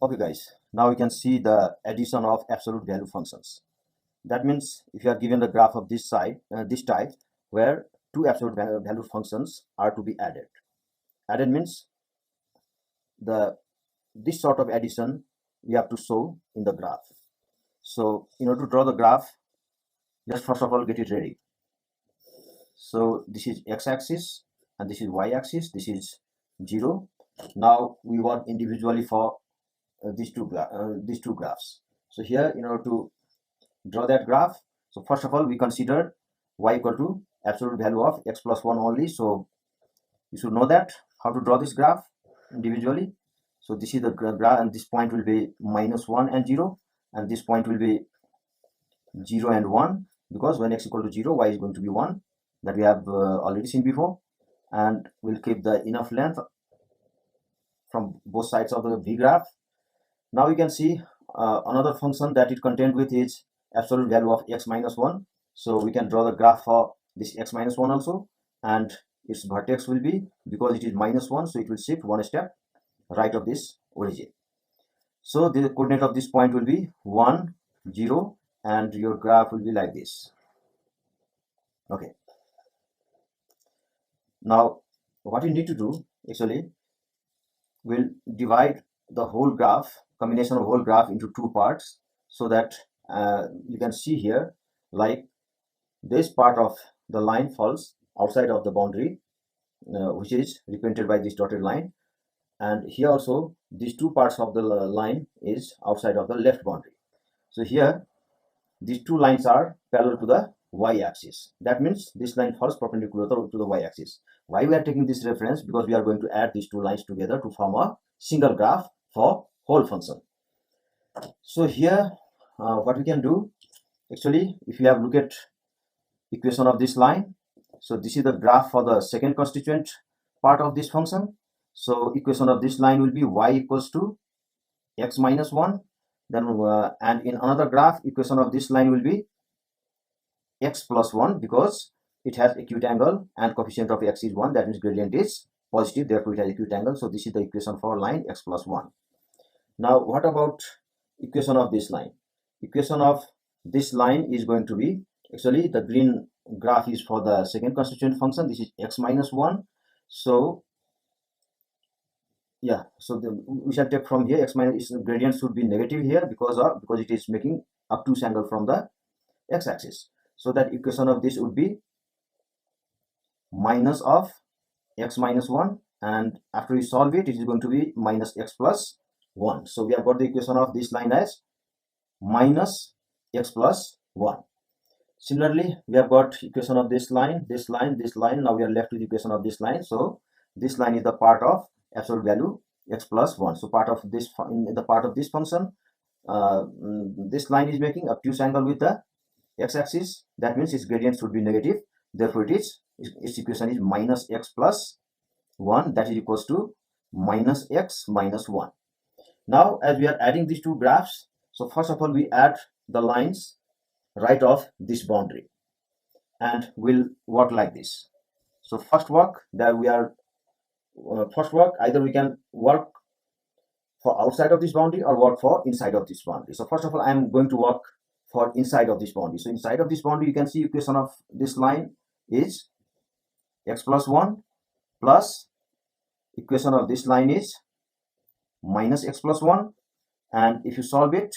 Okay guys, now we can see the addition of absolute value functions. That means if you are given the graph of this this type, where two absolute value functions are to be added. Added means this sort of addition we have to show in the graph. So in order to draw the graph, just first of all get it ready. So this is x-axis and this is y-axis. This is 0. Now we work individually for these two graphs. So here, in order to draw that graph, so first of all we consider y equal to absolute value of x plus 1 only. So you should know that how to draw this graph individually. So this is the graph, and this point will be -1 and 0, and this point will be 0 and 1, because when x equal to 0, y is going to be 1, that we have already seen before. And we'll keep the enough length from both sides of the v graph. Now you can see another function that it contained with is absolute value of x minus 1. So we can draw the graph for this x minus 1 also, and its vertex will be, because it is -1, so it will shift one step right of this origin. So the coordinate of this point will be 1, 0, and your graph will be like this. Okay. Now what you need to do, actually, we'll divide the whole graph, combination of whole graph, into two parts, so that you can see here, like this part of the line falls outside of the boundary, which is represented by this dotted line, and here also these two parts of the line is outside of the left boundary. So here these two lines are parallel to the y-axis. That means this line falls perpendicular to the y-axis. Why we are taking this reference? Because we are going to add these two lines together to form a single graph for whole function. So here what we can do, actually, if you have looked at equation of this line, so this is the graph for the second constituent part of this function. So equation of this line will be y equals to x minus 1. Then and in another graph, equation of this line will be x plus 1, because it has acute angle and coefficient of x is 1. That means gradient is positive, therefore it has acute angle. So this is the equation for line x plus 1. Now what about equation of this line? Equation of this line is going to be, actually the green graph is for the second constituent function. This is x minus 1. So yeah, so we shall take from here x minus, gradient should be negative here, because it is making obtuse angle from the x-axis. So that equation of this would be minus of x minus 1, and after we solve it, it is going to be minus x plus 1. So we have got the equation of this line as minus x plus 1. Similarly, we have got equation of this line, this line, this line. Now we are left with equation of this line. So this line is the part of absolute value x plus 1. So part of this, in the part of this function, this line is making obtuse angle with the x-axis. That means its gradient should be negative. Therefore its equation is minus x plus 1, that is equals to minus x minus 1. Now as we are adding these two graphs, so first of all we add the lines right of this boundary, and we'll work like this. So first work that we are either we can work for outside of this boundary or work for inside of this boundary. So first of all I am going to work for inside of this boundary. So inside of this boundary, you can see equation of this line is x plus 1 plus equation of this line is minus x plus 1, and if you solve it,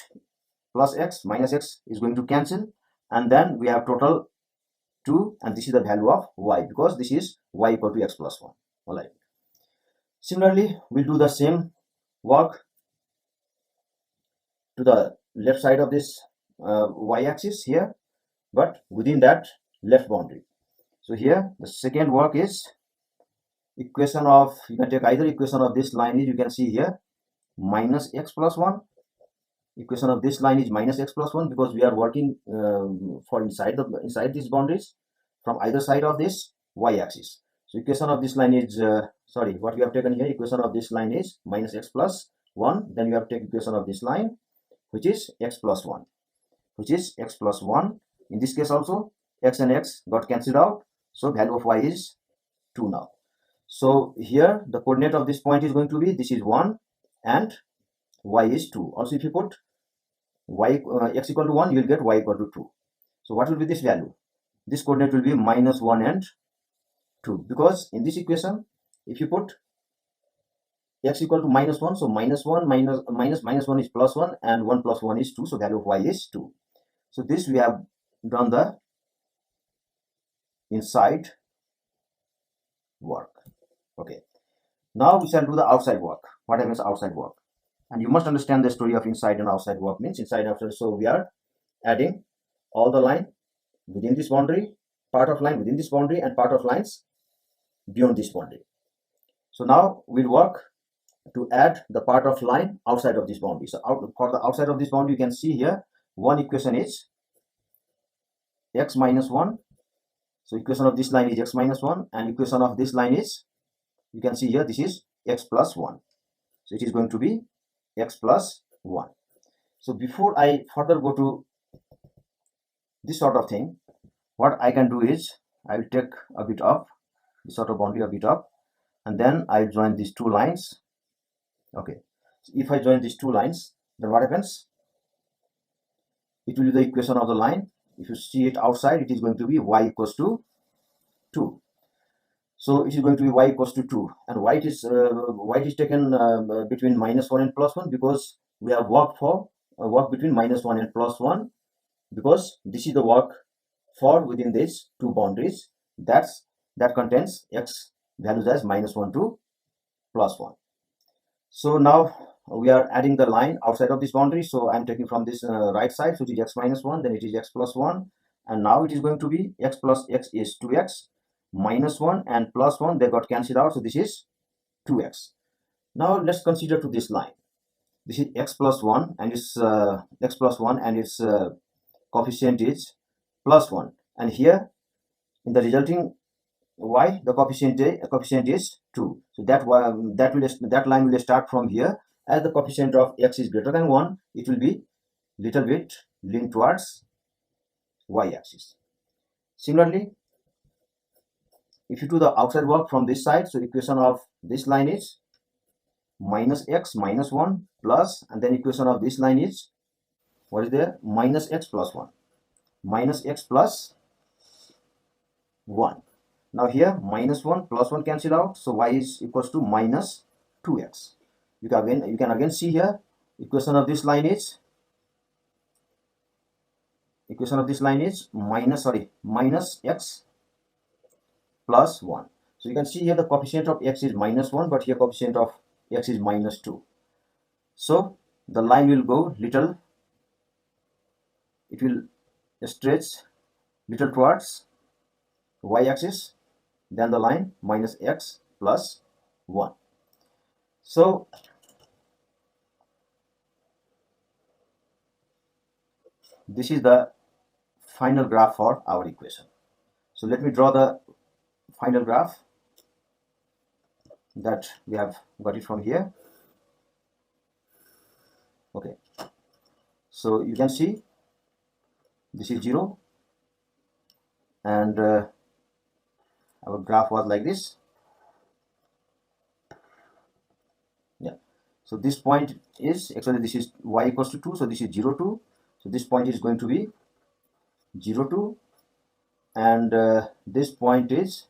plus x minus x is going to cancel, and then we have total 2, and this is the value of y, because this is y equal to x plus 1. All right. Similarly, we'll do the same work to the left side of this y-axis here, but within that left boundary. So here the second work is equation of, you can take either equation of this line is, you can see here, minus x plus 1. Equation of this line is minus x plus 1, because we are working for inside these boundaries from either side of this y-axis. So equation of this line is what we have taken here, equation of this line is minus x plus 1. Then you have to take equation of this line, which is x plus 1, which is x plus 1. In this case also x and x got cancelled out, so value of y is 2 now. So here the coordinate of this point is going to be, this is 1, and y is 2. Also, if you put y x equal to 1, you will get y equal to 2. So what will be this value? This coordinate will be -1 and 2, because in this equation, if you put x equal to -1, so -1 minus 1 is +1, and 1 plus 1 is 2, so value of y is 2. So this we have done the inside work. Okay, now we shall do the outside work. What happens outside work? And you must understand the story of inside and outside work. Means inside and outside, so we are adding all the line within this boundary, part of line within this boundary, and part of lines beyond this boundary. So now we'll work to add the part of line outside of this boundary. So for the outside of this boundary, you can see here one equation is x minus 1. So equation of this line is x minus 1, and equation of this line is, you can see here, this is x plus 1. So it is going to be x plus 1. So before I further go to this sort of thing, what I can do is I will take a bit up this sort of boundary, a bit up, and then I join these two lines. Okay, so if I join these two lines, then what happens? It will be the equation of the line. If you see it outside, it is going to be y equals to 2. So it is going to be y equals to 2, and why it is taken between -1 and +1, because we have worked between -1 and +1, because this is the work for within these two boundaries that contains x values as -1 to +1. So now we are adding the line outside of this boundary. So I'm taking from this right side, so it is x minus 1, then it is x plus 1, and now it is going to be x plus x is 2x, minus 1 and plus 1, they got cancelled out, so this is 2x. Now let's consider to this line. This is x plus 1, and its x plus 1, and its coefficient is plus 1, and here in the resulting y, the coefficient is 2. So that line will start from here. As the coefficient of x is greater than 1, it will be little bit lean towards y-axis. Similarly, if you do the outside work from this side, so equation of this line is minus x minus 1 plus, and then equation of this line is, what is there? Minus x plus 1. Minus x plus 1. Now here minus 1 plus 1 cancel out, so y is equals to minus 2x. You can again see here, equation of this line is minus x plus 1. So you can see here the coefficient of x is minus 1, but here coefficient of x is minus 2. So the line will go little, it will stretch little towards y-axis, then the line minus x plus 1. So this is the final graph for our equation. So let me draw the final graph that we have got it from here. Okay, so you can see this is 0, and our graph was like this. Yeah, so this point is actually, this is y equals to 2, so this is 0 2. So this point is going to be 0 2, and this point is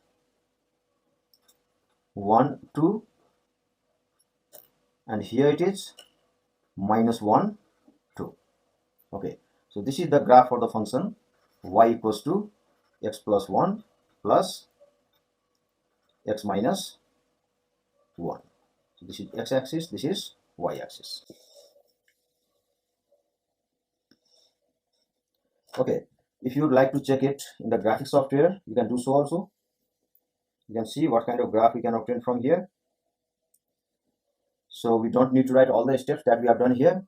1 2, and here it is minus 1 2. Okay, so this is the graph for the function y equals to x plus 1 plus x minus 1. So this is x-axis, this is y-axis. Okay, if you would like to check it in the graphic software, you can do so also. You can see what kind of graph we can obtain from here. So we don't need to write all the steps that we have done here.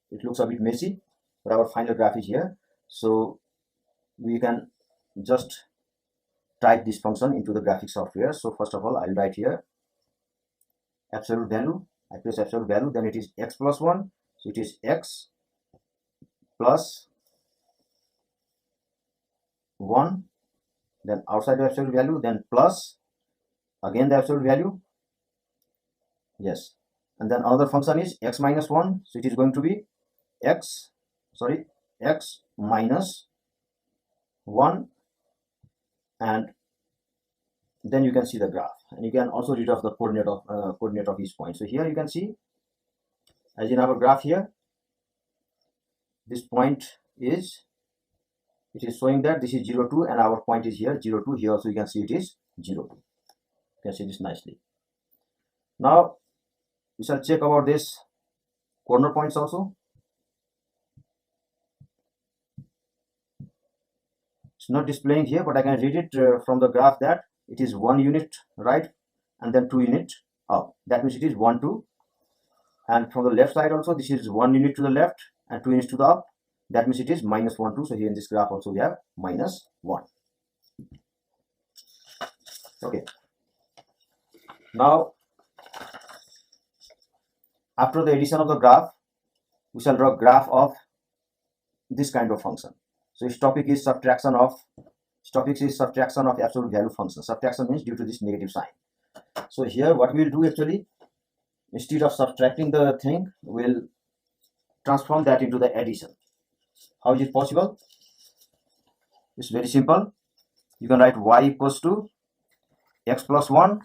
It looks a bit messy, but our final graph is here. So we can just type this function into the graphic software. So first of all, I'll write here absolute value. I press absolute value, then it is x plus 1. So it is x plus 1, then outside the absolute value, then plus again the absolute value. Yes, and then another function is x minus 1, so it is going to be x minus 1, and then you can see the graph, and you can also read off the coordinate of each point. So here you can see, as in our graph here, this point is, it is showing that this is 0 2, and our point is here 0 2. Here also you can see it is 0 2. You can see this nicely. Now we shall check about this corner points also. It's not displaying here, but I can read it from the graph that it is 1 unit right, and then 2 unit up. That means it is 1 2. And from the left side also, this is 1 unit to the left and 2 units to the up. That means it is minus 1 2. So here in this graph also we have minus 1. Okay. Now after the addition of the graph, we shall draw a graph of this kind of function. So its topic is subtraction of absolute value function. Subtraction means due to this negative sign. So here what we will do actually, instead of subtracting the thing, we'll transform that into the addition. How is it possible? It's very simple. You can write y equals to x plus 1.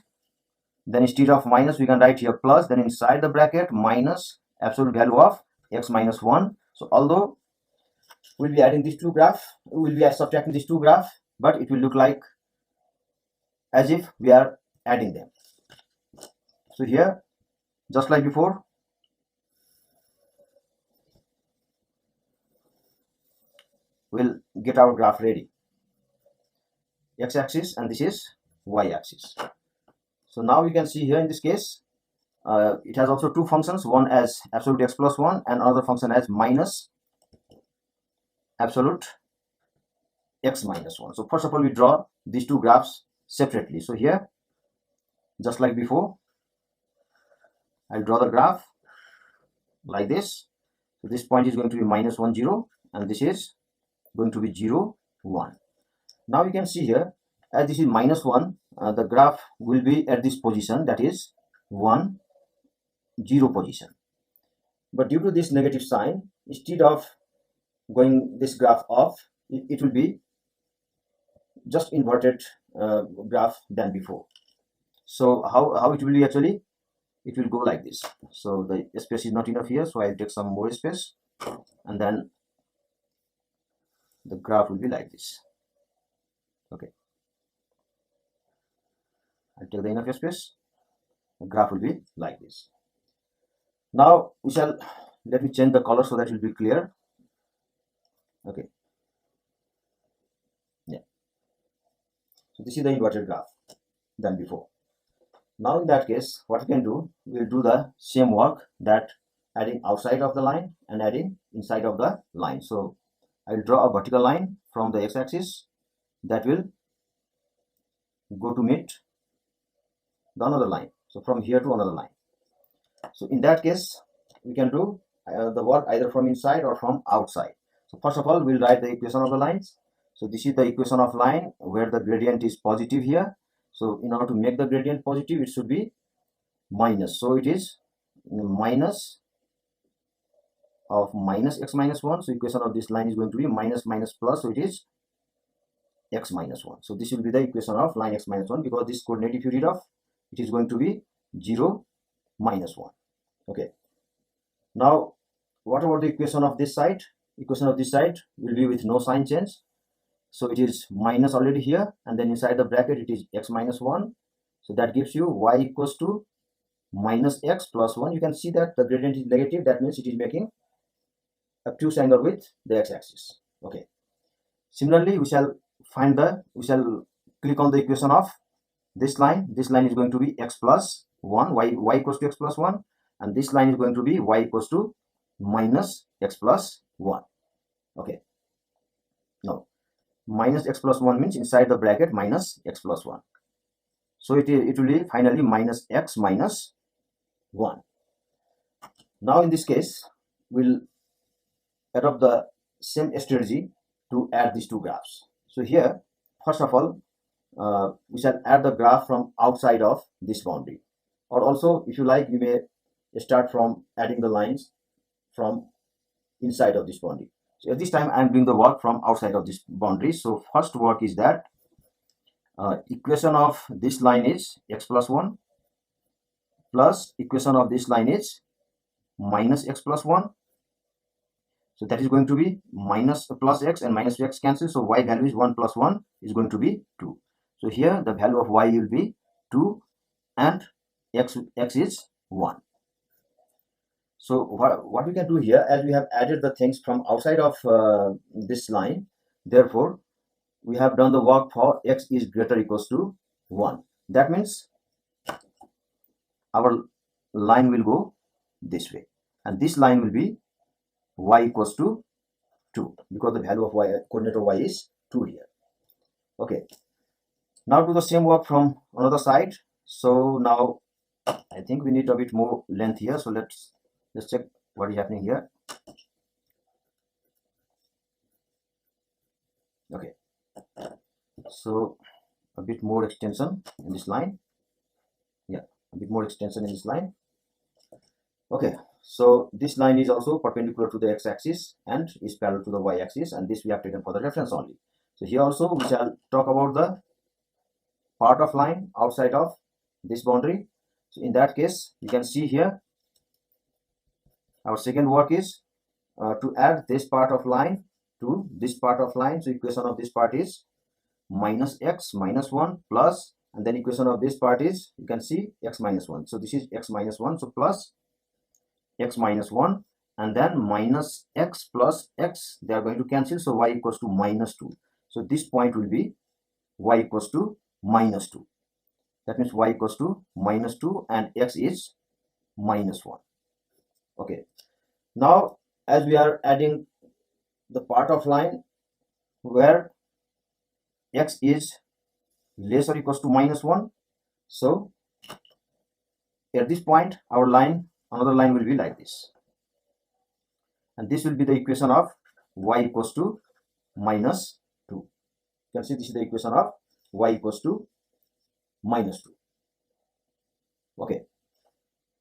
Then instead of minus, we can write here plus. Then inside the bracket minus absolute value of x minus 1. So although we'll be adding these two graphs, we'll be subtracting these two graphs, but it will look like as if we are adding them. So here, just like before, we'll get our graph ready. X-axis, and this is y-axis. So now you can see here in this case, it has also two functions, one as absolute x plus 1 and another function as minus absolute x minus 1. So first of all, we draw these two graphs separately. So here, just like before, I'll draw the graph like this. So this point is going to be minus 1 0, and this is going to be 0 1. Now you can see here, as this is minus 1, the graph will be at this position, that is 1 0 position. But due to this negative sign, instead of going this graph off, it will be just inverted graph than before. So how it will be actually, it will go like this. So the space is not enough here, so I'll take some more space, and then the graph will be like this. Okay, I'll take the enough space, the graph will be like this. Now we shall, let me change the color so that it will be clear. Okay, yeah, so this is the inverted graph than before. Now in that case, what we can do, we'll do the same work, that adding outside of the line and adding inside of the line. So I'll draw a vertical line from the x-axis that will go to meet the another line. So from here to another line. So in that case, we can do the work either from inside or from outside. So first of all, we'll write the equation of the lines. So this is the equation of line where the gradient is positive here. So in order to make the gradient positive, it should be minus. So it is minus of minus x minus 1. So equation of this line is going to be minus minus plus. So it is x minus 1. So this will be the equation of line x minus 1, because this coordinate, if you read off, it is going to be 0 minus 1. Okay. Now what about the equation of this side? Equation of this side will be with no sign change. So it is minus already here, and then inside the bracket it is x minus 1. So that gives you y equals to minus x plus 1. You can see that the gradient is negative. That means it is making a obtuse angle with the x-axis. Okay. Similarly, we shall click on the equation of this line. This line is going to be x plus 1, y equals to x plus 1, and this line is going to be y equals to minus x plus 1. Okay. Now minus x plus 1 means inside the bracket minus x plus 1. So it will be finally minus x minus 1. Now in this case, we'll adopt the same strategy to add these two graphs. So here, first of all, we shall add the graph from outside of this boundary. Or also, if you like, you may start from adding the lines from inside of this boundary. So at this time I am doing the work from outside of this boundary. So first work is that equation of this line is x plus 1 plus equation of this line is minus x plus 1. So that is going to be minus plus x, and minus x cancel. So y value is 1 plus 1 is going to be 2. So here the value of y will be 2 and x is 1. So what we can do here, as we have added the things from outside of this line, therefore we have done the work for x is greater or equals to 1. That means our line will go this way, and this line will be y equals to 2, because the value of y, coordinate of y is 2 here. Okay, now do the same work from another side. So now I think we need a bit more length here, so let's check what is happening here. Okay, so a bit more extension in this line. Yeah, a bit more extension in this line. Okay, so this line is also perpendicular to the x-axis and is parallel to the y-axis, and this we have taken for the reference only. So here also we shall talk about the part of line outside of this boundary. So in that case, you can see here our second work is to add this part of line to this part of line. So equation of this part is minus x minus 1 plus, and then equation of this part is, you can see, x minus 1. So this is x minus 1, so plus x minus 1, and then minus x plus x, they are going to cancel, so y equals to minus 2. So this point will be y equals to minus 2. That means y equals to minus 2 and x is minus 1. Okay, now as we are adding the part of line where x is less or equals to minus 1, so at this point our line, another line will be like this, and this will be the equation of y equals to minus 2. You can see this is the equation of y equals to minus 2. Okay,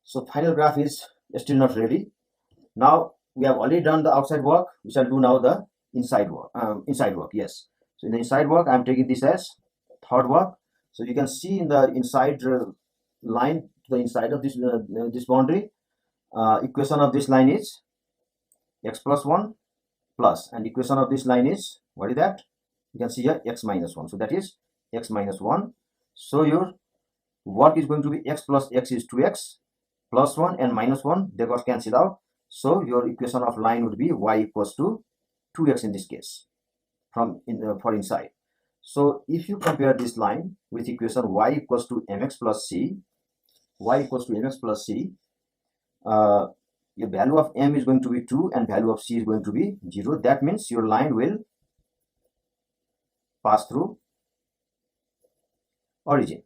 so final graph is still not ready. Now we have already done the outside work, we shall do now the inside work. Yes, so in the inside work I am taking this as third work. So you can see in the inside line to the inside of this this boundary, equation of this line is x plus 1 plus, and equation of this line is, what is that? You can see here x minus 1, so that is x minus 1. So your work is going to be x plus x is 2x plus 1 and minus 1, they got cancelled out. So your equation of line would be y equals to 2x in this case from for inside. So if you compare this line with equation y equals to mx plus c, y equals to mx plus c, your value of m is going to be 2 and value of c is going to be 0. That means your line will pass through origin.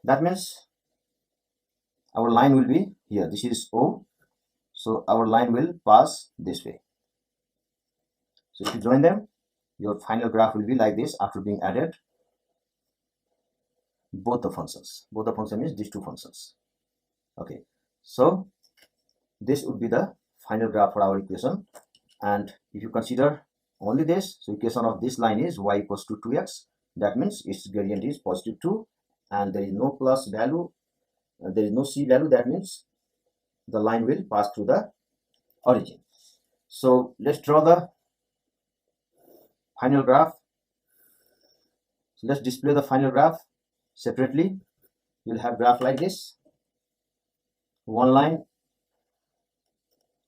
That means our line will be here, this is O, so our line will pass this way. So if you join them, your final graph will be like this after being added both the functions. Both the function is these two functions. Okay, so this would be the final graph for our equation, and if you consider only this, so equation of this line is y equals to 2x. That means its gradient is positive 2, and there is no plus value, there is no c value. That means the line will pass through the origin. So let's draw the final graph. So let's display the final graph separately. You'll have graph like this. One line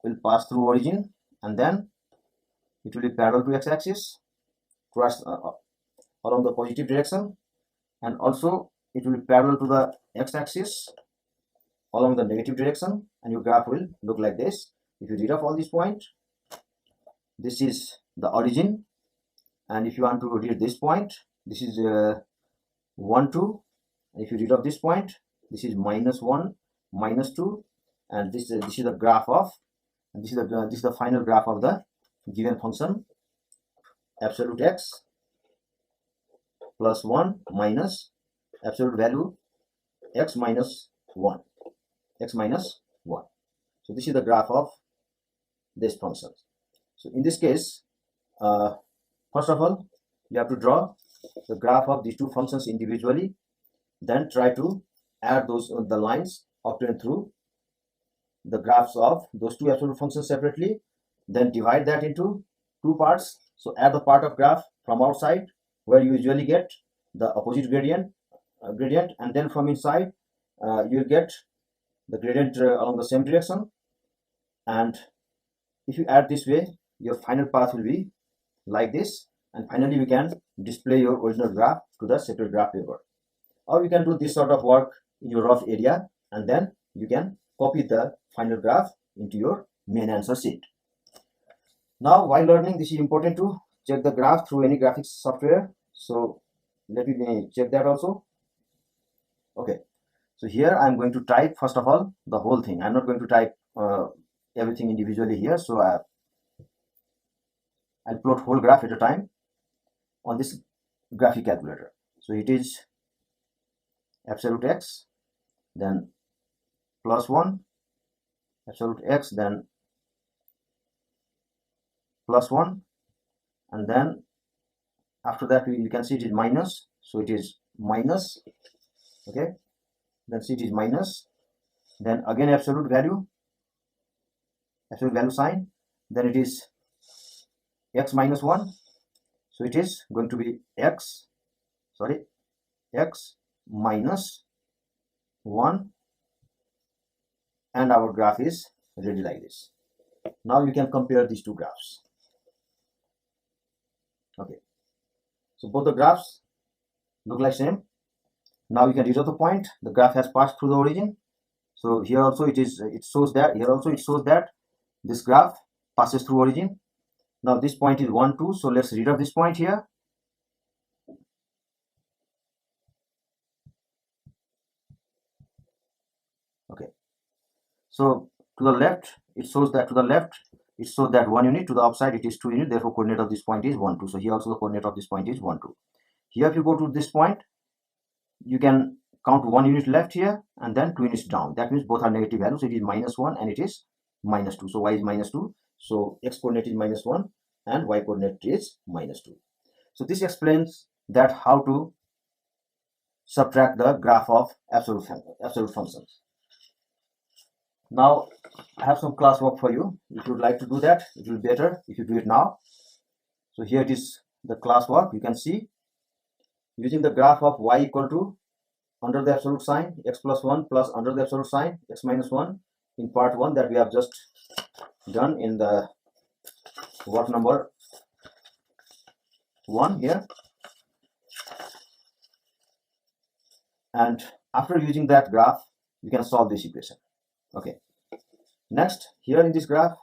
will pass through origin, and then it will be parallel to x-axis cross along the positive direction, and also it will be parallel to the x-axis along the negative direction, and your graph will look like this. If you read off all these points, this is the origin, and if you want to read this point, this is 1 2, and if you read off this point, this is minus 1 minus 2, and this is the graph of, and this is the final graph of the given function absolute x plus 1 minus absolute value x minus 1. x minus 1. So this is the graph of this function. So in this case, first of all, you have to draw the graph of these two functions individually, then try to add those the lines obtained through the graphs of those two absolute functions separately, then divide that into two parts. So add the part of graph from outside where you usually get the opposite gradient, and then from inside you will get the gradient along the same direction, and if you add this way, your final path will be like this, and finally we can display your original graph to the separate graph paper. Or you can do this sort of work in your rough area, and then you can copy the final graph into your main answer sheet. Now while learning, this is important to check the graph through any graphics software. So let me check that also. Okay, so here I'm going to type first of all the whole thing. I'm not going to type everything individually here. So I'll plot whole graph at a time on this graphic calculator. So it is absolute x, then plus 1, absolute x, then plus 1, and then after that you can see it is minus, so it is minus. Okay, then see it is minus, then again absolute value sign, then it is x minus 1, so it is going to be x minus 1, and our graph is ready like this. Now you can compare these two graphs. Okay, so both the graphs look like same. Now you can reach out the point. The graph has passed through the origin. So here also it shows that this graph passes through origin. Now this point is 1, 2. So let's read out this point here. Okay. So to the left, it shows that 1 unit. To the upside, it is 2 units. Therefore, coordinate of this point is 1, 2. So here also the coordinate of this point is 1, 2. Here, if you go to this point, you can count 1 unit left here and then 2 units down. That means both are negative values. It is minus 1 and it is minus 2. So y is minus 2. So x coordinate is minus 1 and y coordinate is minus 2. So this explains that how to subtract the graph of absolute functions. Now I have some classwork for you. If you would like to do that, it will be better if you do it now. So here it is the classwork. You can see using the graph of y equal to under the absolute sign x plus 1 plus under the absolute sign x minus 1 in part 1 that we have just done in the work number 1 here. And after using that graph, you can solve this equation. Okay. Next, here in this graph,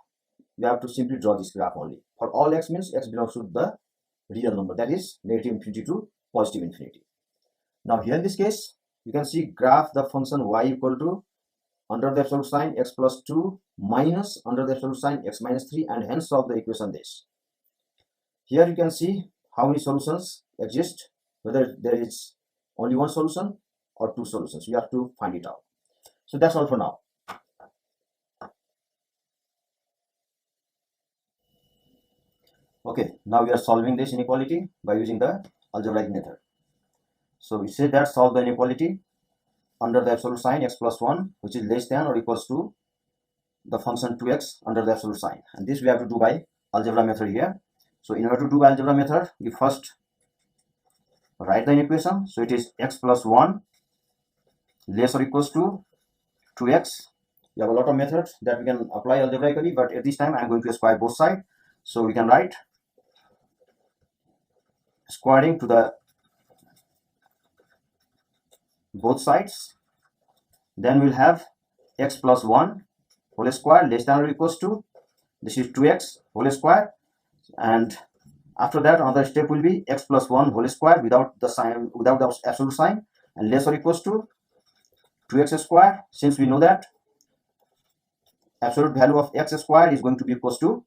you have to simply draw this graph only. For all x means x belongs to the real number, that is negative infinity to positive infinity. Now here in this case, you can see graph the function y equal to under the absolute sign x plus 2 minus under the absolute sign x minus 3, and hence solve the equation this. Here you can see how many solutions exist, whether there is only one solution or two solutions. You have to find it out. So that's all for now. Okay, now we are solving this inequality by using the algebraic method. So we say that solve the inequality under the absolute sign x plus 1, which is less than or equals to the function 2x under the absolute sign. And this we have to do by algebra method here. So in order to do by algebra method, we first write the equation. So it is x plus 1 less or equals to 2x. We have a lot of methods that we can apply algebraically, but at this time I am going to square both sides. So we can write squaring to the both sides. Then we'll have x plus 1 whole square less than or equals to, this is 2x whole square, and after that another step will be x plus 1 whole square without the sign, without the absolute sign, and less or equals to 2x square, since we know that absolute value of x square is going to be equals to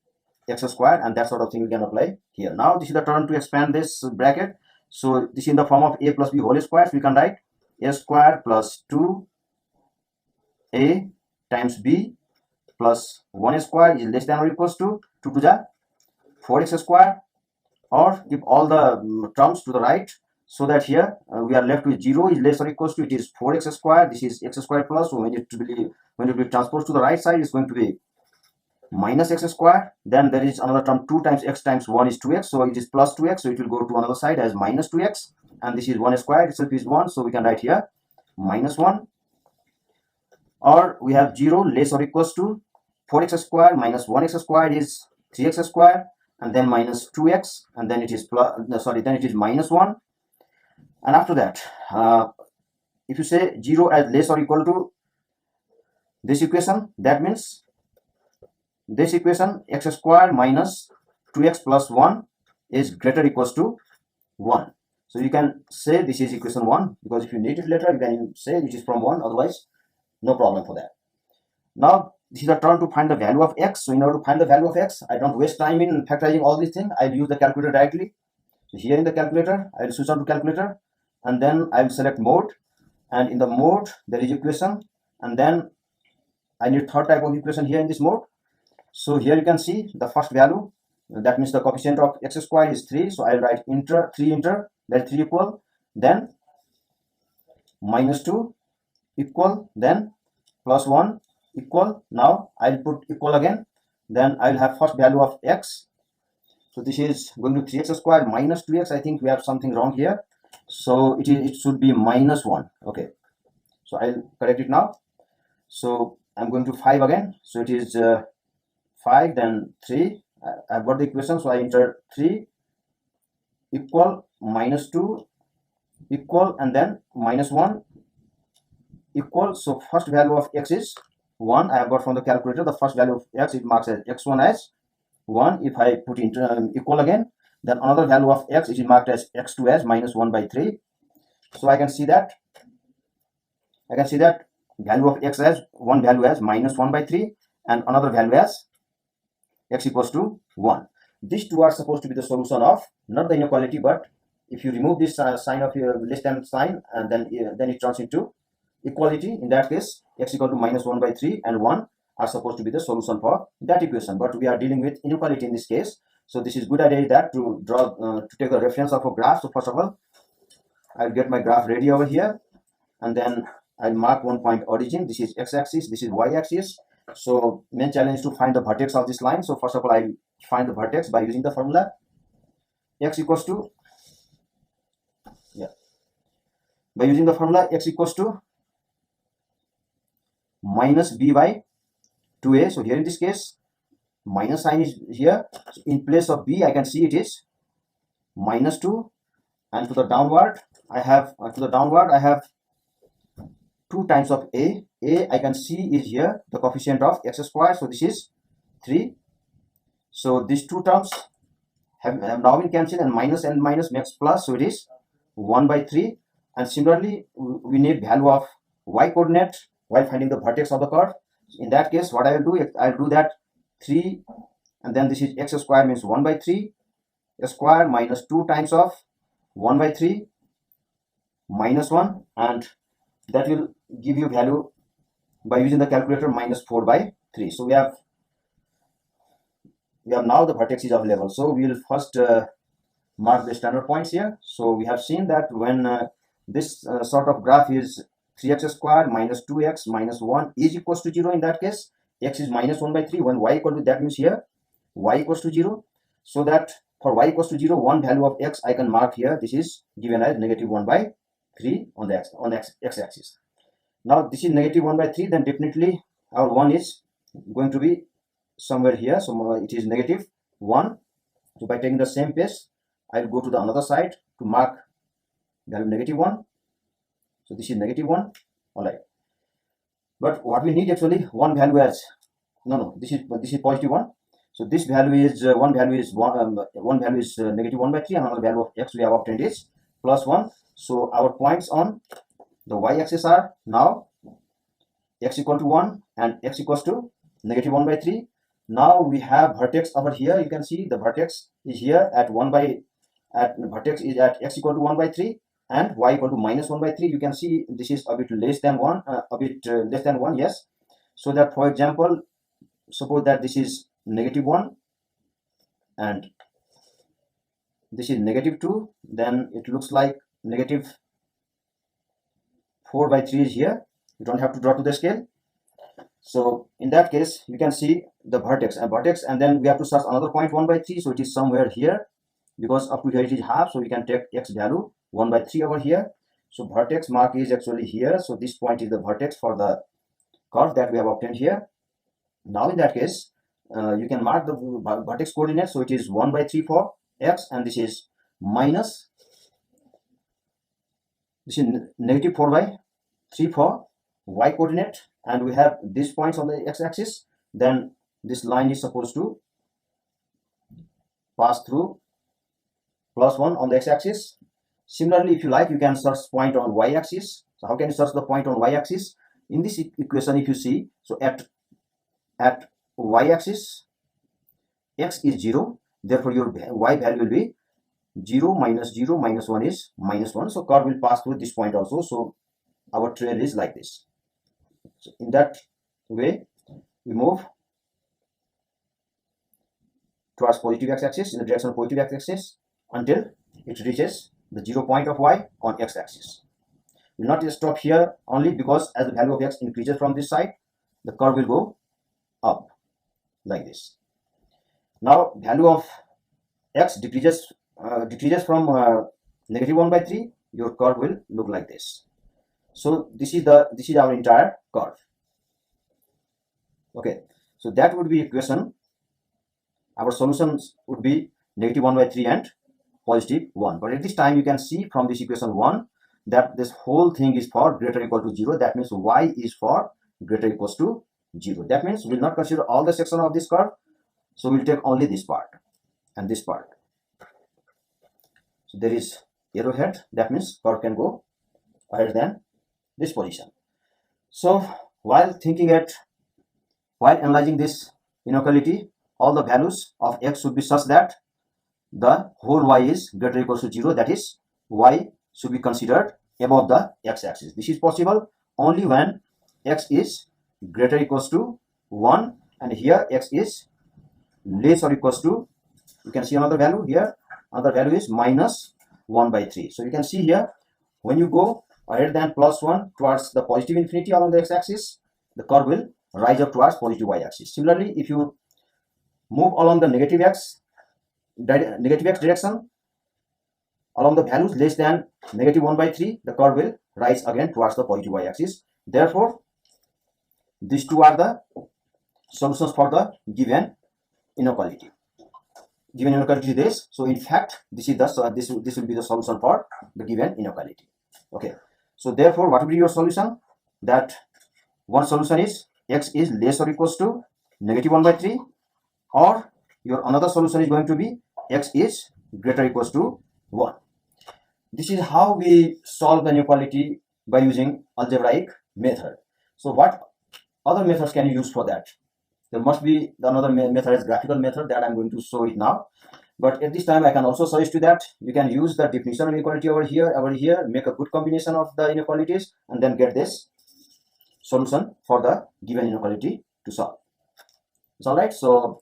x square, and that sort of thing we can apply here. Now this is the turn to expand this bracket. So this is in the form of a plus b whole square. So we can write a square plus 2a times b plus 1 square is less than or equals to 2 to the 4x square, or keep all the terms to the right, so that here we are left with 0 is less or equals to, it is 4x square, this is x square plus, so when it will be transposed to the right side, it's going to be minus x square. Then there is another term, 2 times x times 1 is 2x, so it is plus 2x, so it will go to another side as minus 2x, and this is 1 square itself is 1, so we can write here minus 1. Or we have 0 less or equals to 4x square minus 1x square is 3x square, and then minus 2x, and then it is then it is minus 1. And after that, if you say 0 as less or equal to this equation, that means this equation x square minus 2x plus 1 is greater or equals to 1. So you can say this is equation 1, because if you need it later, you can say it is from 1, otherwise no problem for that. Now this is a turn to find the value of x. So in order to find the value of x, I don't waste time in factorizing all these things. I'll use the calculator directly. So here in the calculator, I'll switch on to calculator, and then I'll select mode, and in the mode there is equation, and then I need third type of equation here in this mode. So here you can see the first value, that means the coefficient of x square is 3, so I'll write 3 that 3 equal, then minus 2 equal, then plus 1 equal. Now I'll put equal again, then I'll have first value of x, so this is going to 3x square minus 2x. I think we have something wrong here, so it should be minus 1. Okay, so I'll correct it now. So I'm going to 5 again, so it is 5, then 3. I've got the equation, so I enter 3 equal minus 2 equal, and then minus 1 equal. So first value of x is 1. I have got from the calculator the first value of x, it marks as x1 as 1. If I put into equal again, then another value of x, it is marked as x2 as minus 1 by 3. So I can see that value of x as one value as minus 1 by 3, and another value as x equals to 1. These two are supposed to be the solution of not the inequality, but if you remove this sign of your less than sign, and then it turns into equality. In that case, x equal to minus 1 by 3 and 1 are supposed to be the solution for that equation, but we are dealing with inequality in this case. So this is good idea that to draw to take a reference of a graph. So first of all, I'll get my graph ready over here, and then I'll mark one point origin. This is x-axis, this is y-axis. So main challenge is to find the vertex of this line. So first of all, I'll find the vertex by using the formula x equals to by using the formula x equals to minus b by 2a. So here in this case, minus sign is here. So in place of b, I can see it is minus 2, and to the downward I have 2 times of a. I can see is here the coefficient of x square, so this is 3. So these two terms have now been cancelled, and minus makes plus, so it is 1 by 3. And similarly, we need value of y coordinate while finding the vertex of the curve. In that case, what I will do, I'll do that 3, and then this is x square means 1 by 3 square minus 2 times of 1 by 3 minus 1, and that will give you value by using the calculator minus 4 by 3. So we have now the vertex is available. So we will first mark the standard points here. So we have seen that when this sort of graph is 3x square minus 2x minus 1 is equals to 0, in that case x is minus 1 by 3. When y equal to, that means here y equals to 0. So that for y equals to 0, one value of x I can mark here. This is given as negative 1 by 3 on the x-axis. Now this is negative 1 by 3, then definitely our 1 is going to be somewhere here. So it is negative 1. So by taking the same pace, I'll go to the another side to mark value negative 1. So this is negative 1. All right. But what we need actually, one value as this is positive 1. So this value is one value is negative 1 by 3, and another value of x we have obtained is plus 1. So our points on the y-axis are now x equal to 1 and x equals to negative 1 by 3. Now we have vertex over here. You can see the vertex is here at vertex is at x equal to 1 by 3 and y equal to minus 1 by 3. You can see this is a bit less than 1, less than 1, yes. So that, for example, suppose that this is -1 and this is -2, then it looks like -4/3 is here. You don't have to draw to the scale. So in that case, you can see the vertex, and then we have to search another point 1/3. So it is somewhere here, because up to here it is half. So we can take x value 1/3 over here. So vertex mark is actually here. So this point is the vertex for the curve that we have obtained here. Now in that case, you can mark the vertex coordinate. So it is 1/3 for x, and this is -4/3 for y coordinate, and we have these points on the x-axis. Then this line is supposed to pass through +1 on the x-axis. Similarly, if you like, you can search point on y-axis. So how can you search the point on y-axis? In this equation, if you see, so at y-axis, x is 0, therefore your y value will be 0 minus 0 minus 1 is -1. So curve will pass through this point also. So our trail is like this. So in that way, we move towards positive x-axis, in the direction of positive x-axis, until it reaches the 0 point of y on x-axis. We will not stop here only, because as the value of x increases from this side, the curve will go up like this. Now value of x decreases from -1/3, your curve will look like this. So this is our entire curve. Okay, so that would be equation. Our solutions would be -1/3 and +1. But at this time, you can see from this equation 1 that this whole thing is for greater or equal to 0. That means y is for greater or equals to 0. That means we will not consider all the section of this curve. So we'll take only this part and this part. So there is arrowhead. That means curve can go higher than this position. So while analyzing this inequality, all the values of x should be such that the whole y is greater or equals to 0. That is, y should be considered above the x-axis. This is possible only when x is greater or equals to 1, and here x is less or equals to, you can see another value here. Another value is -1/3. So you can see here, when you go higher than +1 towards the positive infinity along the x-axis, the curve will rise up towards positive y-axis. Similarly, if you move along the negative x direction, along the values less than -1/3, the curve will rise again towards the positive y-axis. Therefore, these two are the solutions for the given inequality. Given inequality is this. So in fact, this will be the solution for the given inequality. Okay. So therefore, what will be your solution? That one solution is x is less or equals to -1/3, or your another solution is going to be x is greater or equals to 1. This is how we solve the inequality by using algebraic method. So what other methods can you use for that? There must be another method as graphical method that I'm going to show it now. But at this time, I can also suggest you that you can use the definition of inequality over here, make a good combination of the inequalities, and then get this solution for the given inequality to solve. It's all right. So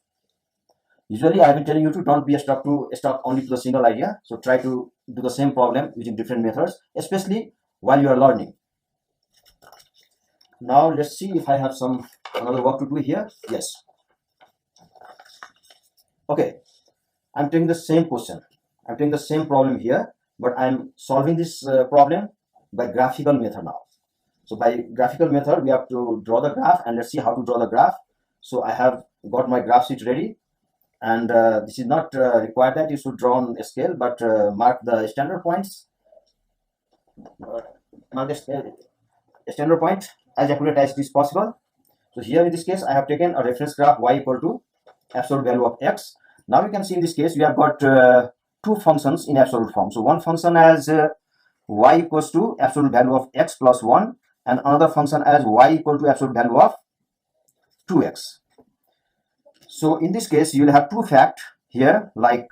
usually I've been telling you to don't be stuck only to the single idea. So try to do the same problem using different methods, especially while you are learning. Now let's see if I have another work to do here. Yes. Okay. I'm taking the same question. I'm taking the same problem here, but I'm solving this problem by graphical method now. So by graphical method, we have to draw the graph, and let's see how to draw the graph. So I have got my graph sheet ready, and this is not required that you should draw on a scale, but mark the standard points. Mark the standard point as accurate as it is possible. So here in this case, I have taken a reference graph y equal to absolute value of x. Now you can see in this case, we have got two functions in absolute form. So one function as y equals to absolute value of x plus 1, and another function as y equal to absolute value of 2x. So in this case, you will have two facts here, like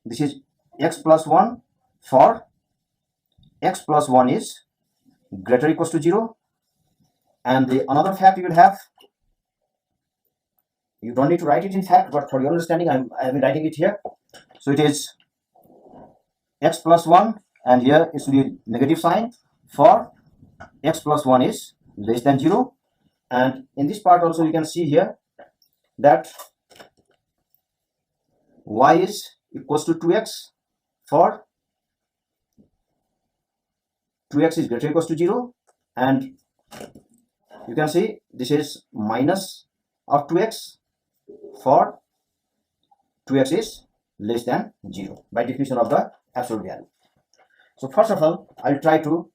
this is x plus 1 for x plus 1 is greater or equals to 0. And the another fact you will have You don't need to write it in fact, but for your understanding, I am writing it here. So it is x plus 1, and here it will be negative sign for x plus 1 is less than 0. And in this part also you can see here that y is equals to 2x for 2x is greater or equals to 0, and you can see this is minus of 2x for 2x is less than 0 by definition of the absolute value. So first of all, I'll try to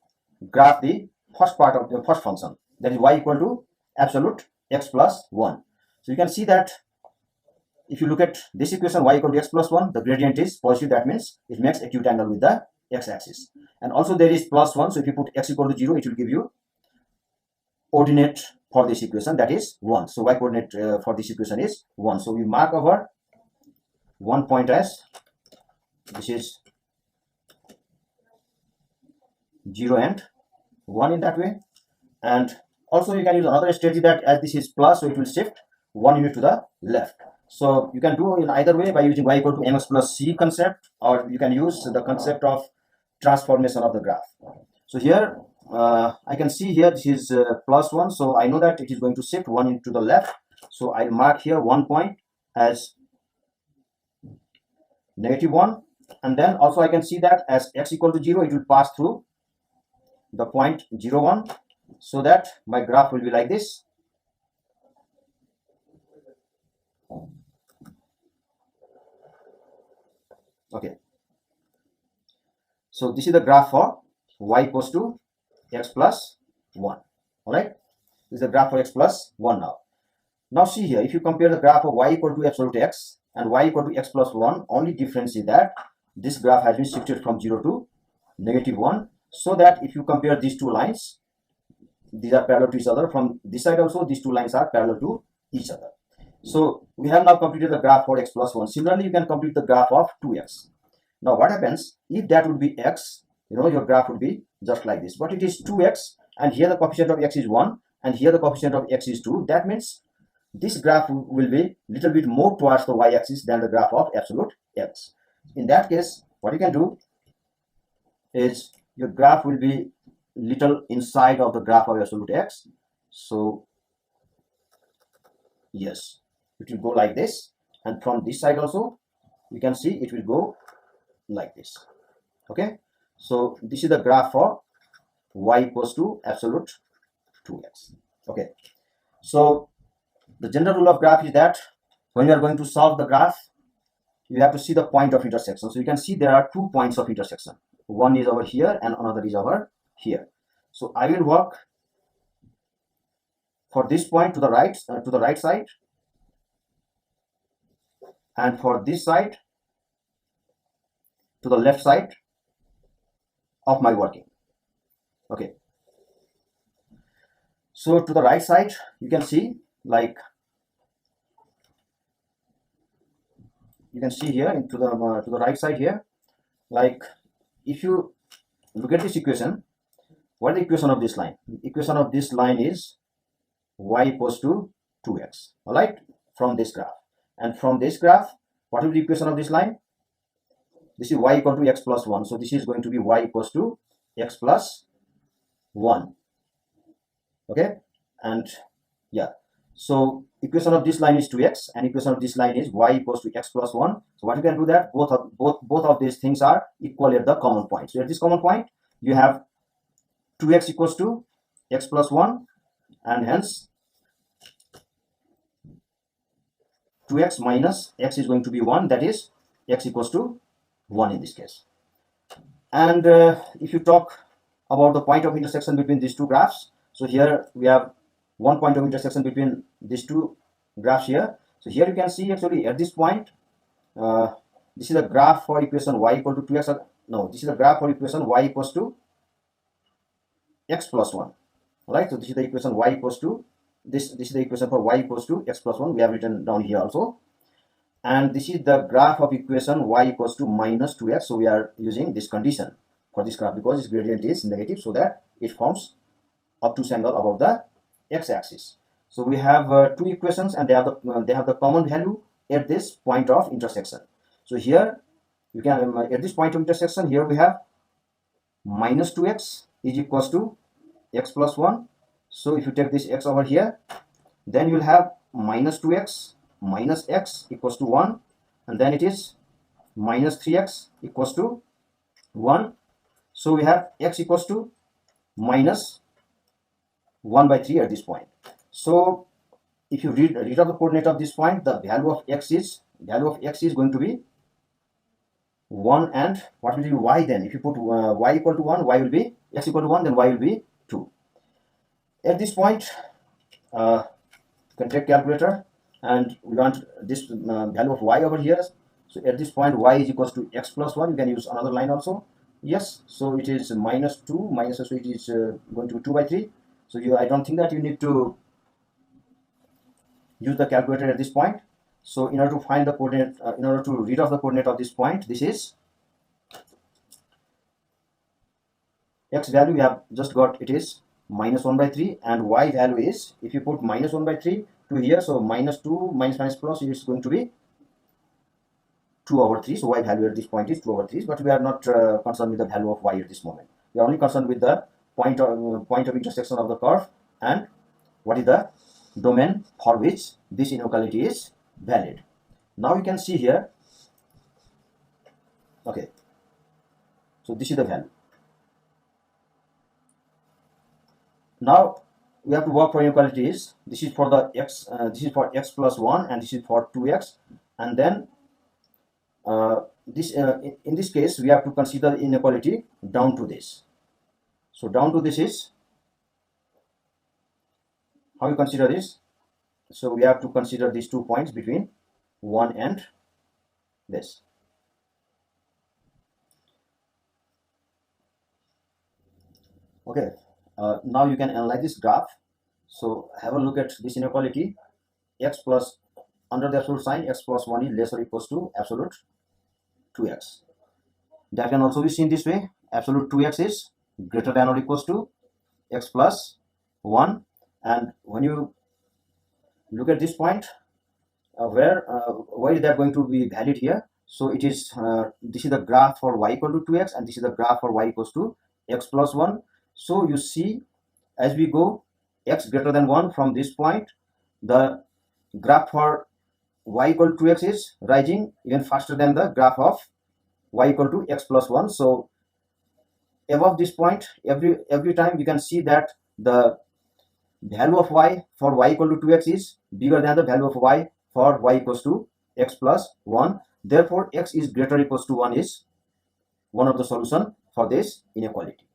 graph the first part of the first function, that is y equal to absolute x plus 1. So you can see that if you look at this equation, y equal to x plus 1, the gradient is positive. That means it makes acute angle with the x-axis. And also there is plus 1. So if you put x equal to 0, it will give you ordinate for this equation, that is 1. So y coordinate for this equation is 1. So we mark our 1 point as this is 0 and 1 in that way. And also you can use another strategy, that as this is plus, so it will shift 1 unit to the left. So you can do in either way by using y equal to mx plus c concept, or you can use the concept of transformation of the graph. So here I can see here this is plus 1, so I know that it is going to shift 1 into the left. So I'll mark here 1 point as negative 1, and then also I can see that as x equal to 0, it will pass through the point 0, 1, so that my graph will be like this. Okay, so this is the graph for y equals to x plus 1. All right, this is the graph for x plus 1 now. Now see here, if you compare the graph of y equal to absolute x and y equal to x plus 1, only difference is that this graph has been shifted from 0 to negative 1, so that if you compare these two lines, these are parallel to each other. From this side also, these two lines are parallel to each other. So we have now completed the graph for x plus 1. Similarly, you can complete the graph of 2x. Now what happens, if that would be x, your graph would be just like this. But it is 2x, and here the coefficient of x is 1, and here the coefficient of x is 2. That means this graph will be little bit more towards the y-axis than the graph of absolute x. In that case, what you can do is your graph will be little inside of the graph of absolute x. So yes, it will go like this, and from this side also you can see it will go like this. Okay, so this is the graph for y equals to absolute 2x. Okay, so the general rule of graph is that when you are going to solve the graph, you have to see the point of intersection. So you can see there are 2 points of intersection. One is over here and another is over here. So I will work for this point to the right side, and for this side to the left side of my working. Okay, so to the right side you can see, like you can see here to the right side here, like if you look at this equation, what is the equation of this line? The equation of this line is y equals to 2x. All right, from this graph. And from this graph, what will be the equation of this line? This is y equal to x plus 1. So this is going to be y equals to x plus 1. Okay, and yeah, so equation of this line is 2x, and equation of this line is y equals to x plus 1. So what you can do, that both of these things are equal at the common point. So at this common point you have 2x equals to x plus 1, and hence 2x minus x is going to be 1, that is x equals to 1 in this case. And if you talk about the point of intersection between these two graphs, so here we have one point of intersection between these two graphs here. So here you can see actually at this point, this is a graph for equation y equal to 2x. No, this is a graph for equation y equals to x plus 1. Alright, so this is the equation y equals to this is the equation for y equals to x plus 1. We have written down here also. And this is the graph of equation y equals to minus 2x. So we are using this condition for this graph because its gradient is negative, so that it forms obtuse angle above the x-axis. So we have two equations, and they have the common value at this point of intersection. So here you can at this point of intersection, here we have minus 2x is equals to x plus 1. So if you take this x over here, then you will have minus 2x minus x equals to 1, and then it is minus 3x equals to 1. So we have x equals to minus 1 by 3 at this point. So if you read out the coordinate of this point, the value of x is going to be 1, and what will be y then? If you put y equal to 1, y will be x equal to 1, then y will be 2. At this point, you can take calculator, and we want this value of y over here. So at this point, y is equals to x plus 1. You can use another line also. Yes, so it is minus 2 minus, so it is going to be 2 by 3. So I don't think that you need to use the calculator at this point. So in order to find the coordinate, in order to read off the coordinate of this point, this is x value we have just got, it is minus 1 by 3, and y value is, if you put minus 1 by 3 to here, so minus 2 minus plus is going to be 2 over 3. So y value at this point is 2 over 3, but we are not concerned with the value of y at this moment. We are only concerned with the point of intersection of the curve, and what is the domain for which this inequality is valid. Now you can see here, okay, so this is the value. Now we have to work for inequalities. This is for the x, this is for x plus 1, and this is for 2x, and then in this case we have to consider inequality down to this. So down to this is how you consider this. So we have to consider these 2 points between 1 and this. Okay, now you can analyze this graph. So have a look at this inequality. X plus, under the absolute sign, x plus 1 is less or equals to absolute 2x. That can also be seen this way. Absolute 2x is greater than or equals to x plus 1. And when you look at this point, why is that going to be valid here? So it is this is the graph for y equal to 2x, and this is the graph for y equals to x plus 1. So you see, as we go x greater than 1 from this point, the graph for y equal to 2x is rising even faster than the graph of y equal to x plus 1. So above this point, every time you can see that the value of y for y equal to 2x is bigger than the value of y for y equals to x plus 1. Therefore, x is greater or equals to 1 is one of the solution for this inequality.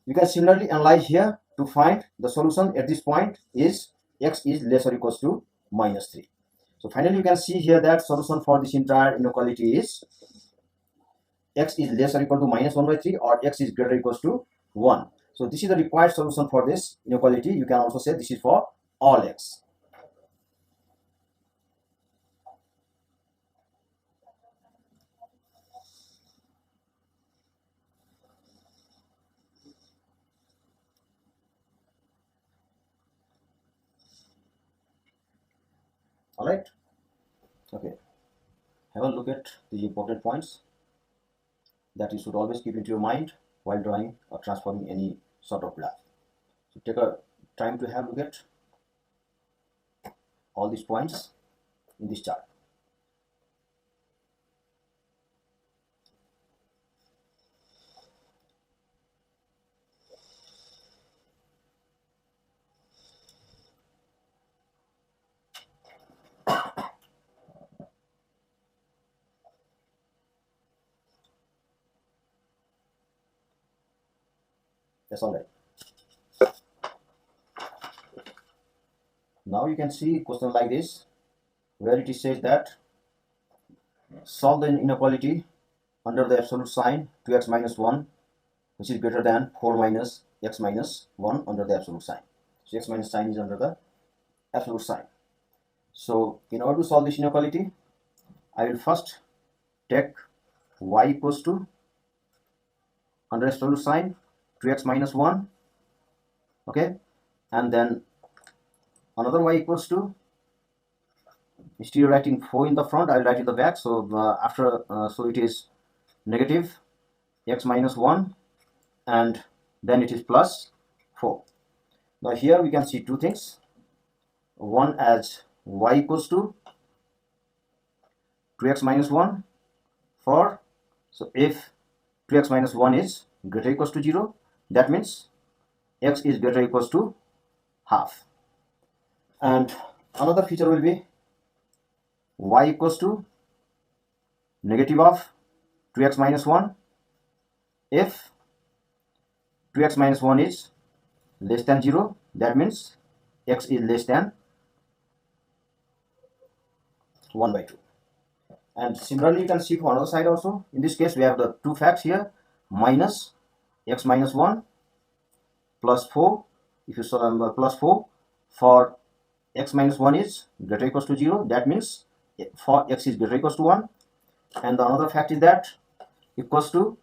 You can similarly analyze here to find the solution at this point is x is less or equals to minus 3. So finally, you can see here that solution for this entire inequality is x is less or equal to minus 1 by 3, or x is greater or equals to 1. So this is the required solution for this inequality. You can also say this is for all x. All right. Okay. Have a look at the important points that you should always keep into your mind while drawing or transforming any sort of graph. So take a time to have a look at all these points in this chart. That's all right. Now you can see question like this, where it says that solve the inequality under the absolute sign 2x minus 1, which is greater than 4 minus x minus 1 under the absolute sign. So x minus sign is under the absolute sign. So in order to solve this inequality, I will first take y equals to, under absolute sign, 2x minus 1, okay, and then another y equals to, instead of writing 4 in the front, I'll write in the back. So so it is negative x minus 1, and then it is plus 4. Now here we can see two things. One as y equals to 2x minus 1 for, so if 2x minus 1 is greater or equals to 0, that means x is greater or equals to half. And another feature will be y equals to negative of 2x minus 1 if 2x minus 1 is less than 0, that means x is less than 1 by 2. And similarly, you can see for another side also. In this case, we have the two facts here, minus x minus 1 plus 4. If you saw plus 4 for x minus 1 is greater or equals to 0, that means for x is greater or equals to 1. And the another fact is that equals to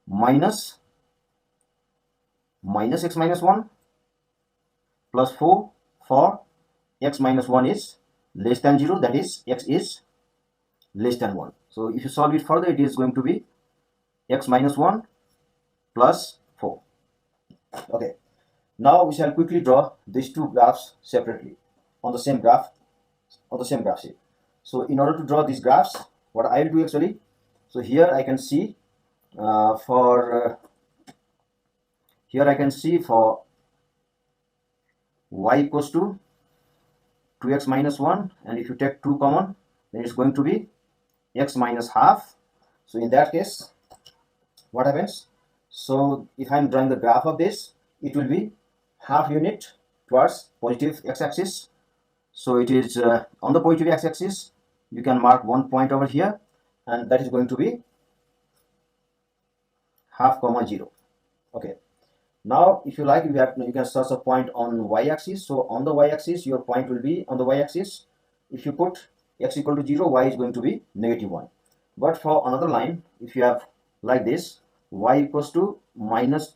minus x minus 1 plus 4 for x minus 1 is less than 0, that is x is less than 1. So if you solve it further, it is going to be x minus 1 plus 4. Okay, now we shall quickly draw these two graphs separately on the same graph, sheet. So in order to draw these graphs, what I will do actually, so here I can see for y equals to 2x minus 1, and if you take 2 common, then it's going to be x minus half. So in that case, what happens? So if I'm drawing the graph of this, it will be half unit towards positive x-axis. So it is on the positive x-axis, you can mark one point over here, and that is going to be half comma 0. Okay. Now, if you like, you can search a point on y-axis. So on the y-axis, your point will be on the y-axis. If you put x equal to 0, y is going to be negative 1. But for another line, if you have like this, y equals to minus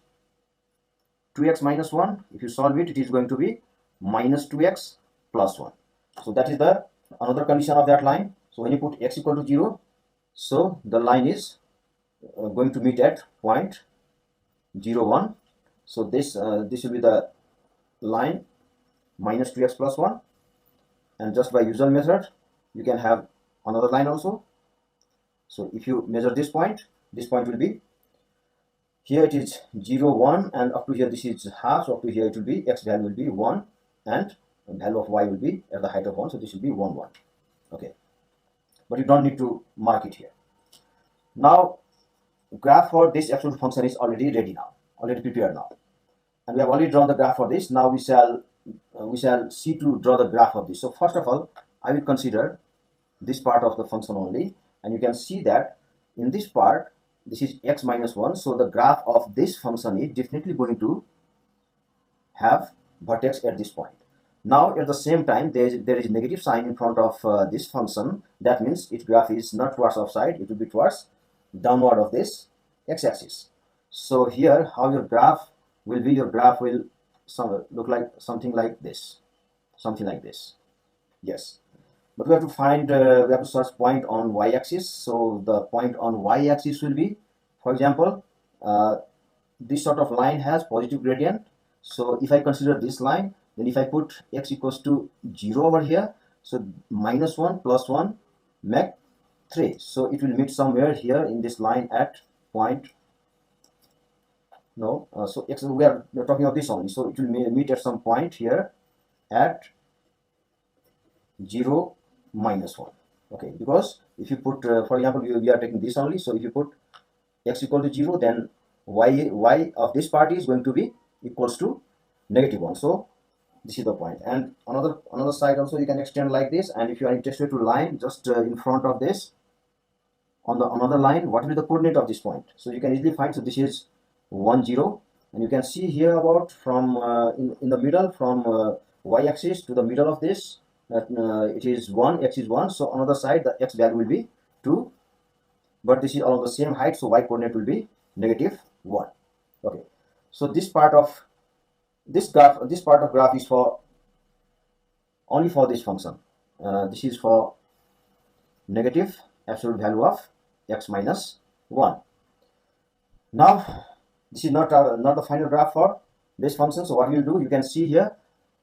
2x minus 1. If you solve it, it is going to be minus 2x plus 1. So that is the another condition of that line. So when you put x equal to 0, so the line is going to meet at point 0, 1. So this will be the line minus 2x plus 1, and just by usual method you can have another line also. So if you measure this point will be, here it is 0, 1, and up to here this is half, so up to here it will be, x value will be 1, and the value of y will be at the height of 1, so this will be 1, 1. Okay, but you don't need to mark it here. Now graph for this absolute function is already ready now, already prepared now, and we have already drawn the graph for this. Now we shall see to draw the graph of this. So first of all, I will consider this part of the function only, and you can see that in this part, this is x minus 1, so the graph of this function is definitely going to have vertex at this point. Now at the same time, there is negative sign in front of this function. That means its graph is not towards upside, it will be towards downward of this x-axis. So here how your graph will be, your graph will look like something like this, yes. But we have to find, we have to search point on y-axis. So the point on y-axis will be, for example, this sort of line has positive gradient. So if I consider this line, then if I put x equals to 0 over here, so minus 1 plus 1 make 3. So it will meet somewhere here in this line at point, no, so x, we are talking of this only, so it will meet at some point here at 0, minus 1. Okay, because if you put, for example, we are taking this only, so if you put x equal to 0, then y of this part is going to be equals to negative 1. So this is the point. And another side also you can extend like this, and if you are interested to line just in front of this on the another line, what will be the coordinate of this point? So you can easily find. So this is 1, 0, and you can see here about from in the middle, from y-axis to the middle of this, it is 1, x is 1, so on the other side the x value will be 2, but this is along the same height, so y coordinate will be negative 1. Okay, so this part of graph is for only for this function. This is for negative absolute value of x minus 1. Now this is not the final graph for this function. So what we'll do, you can see here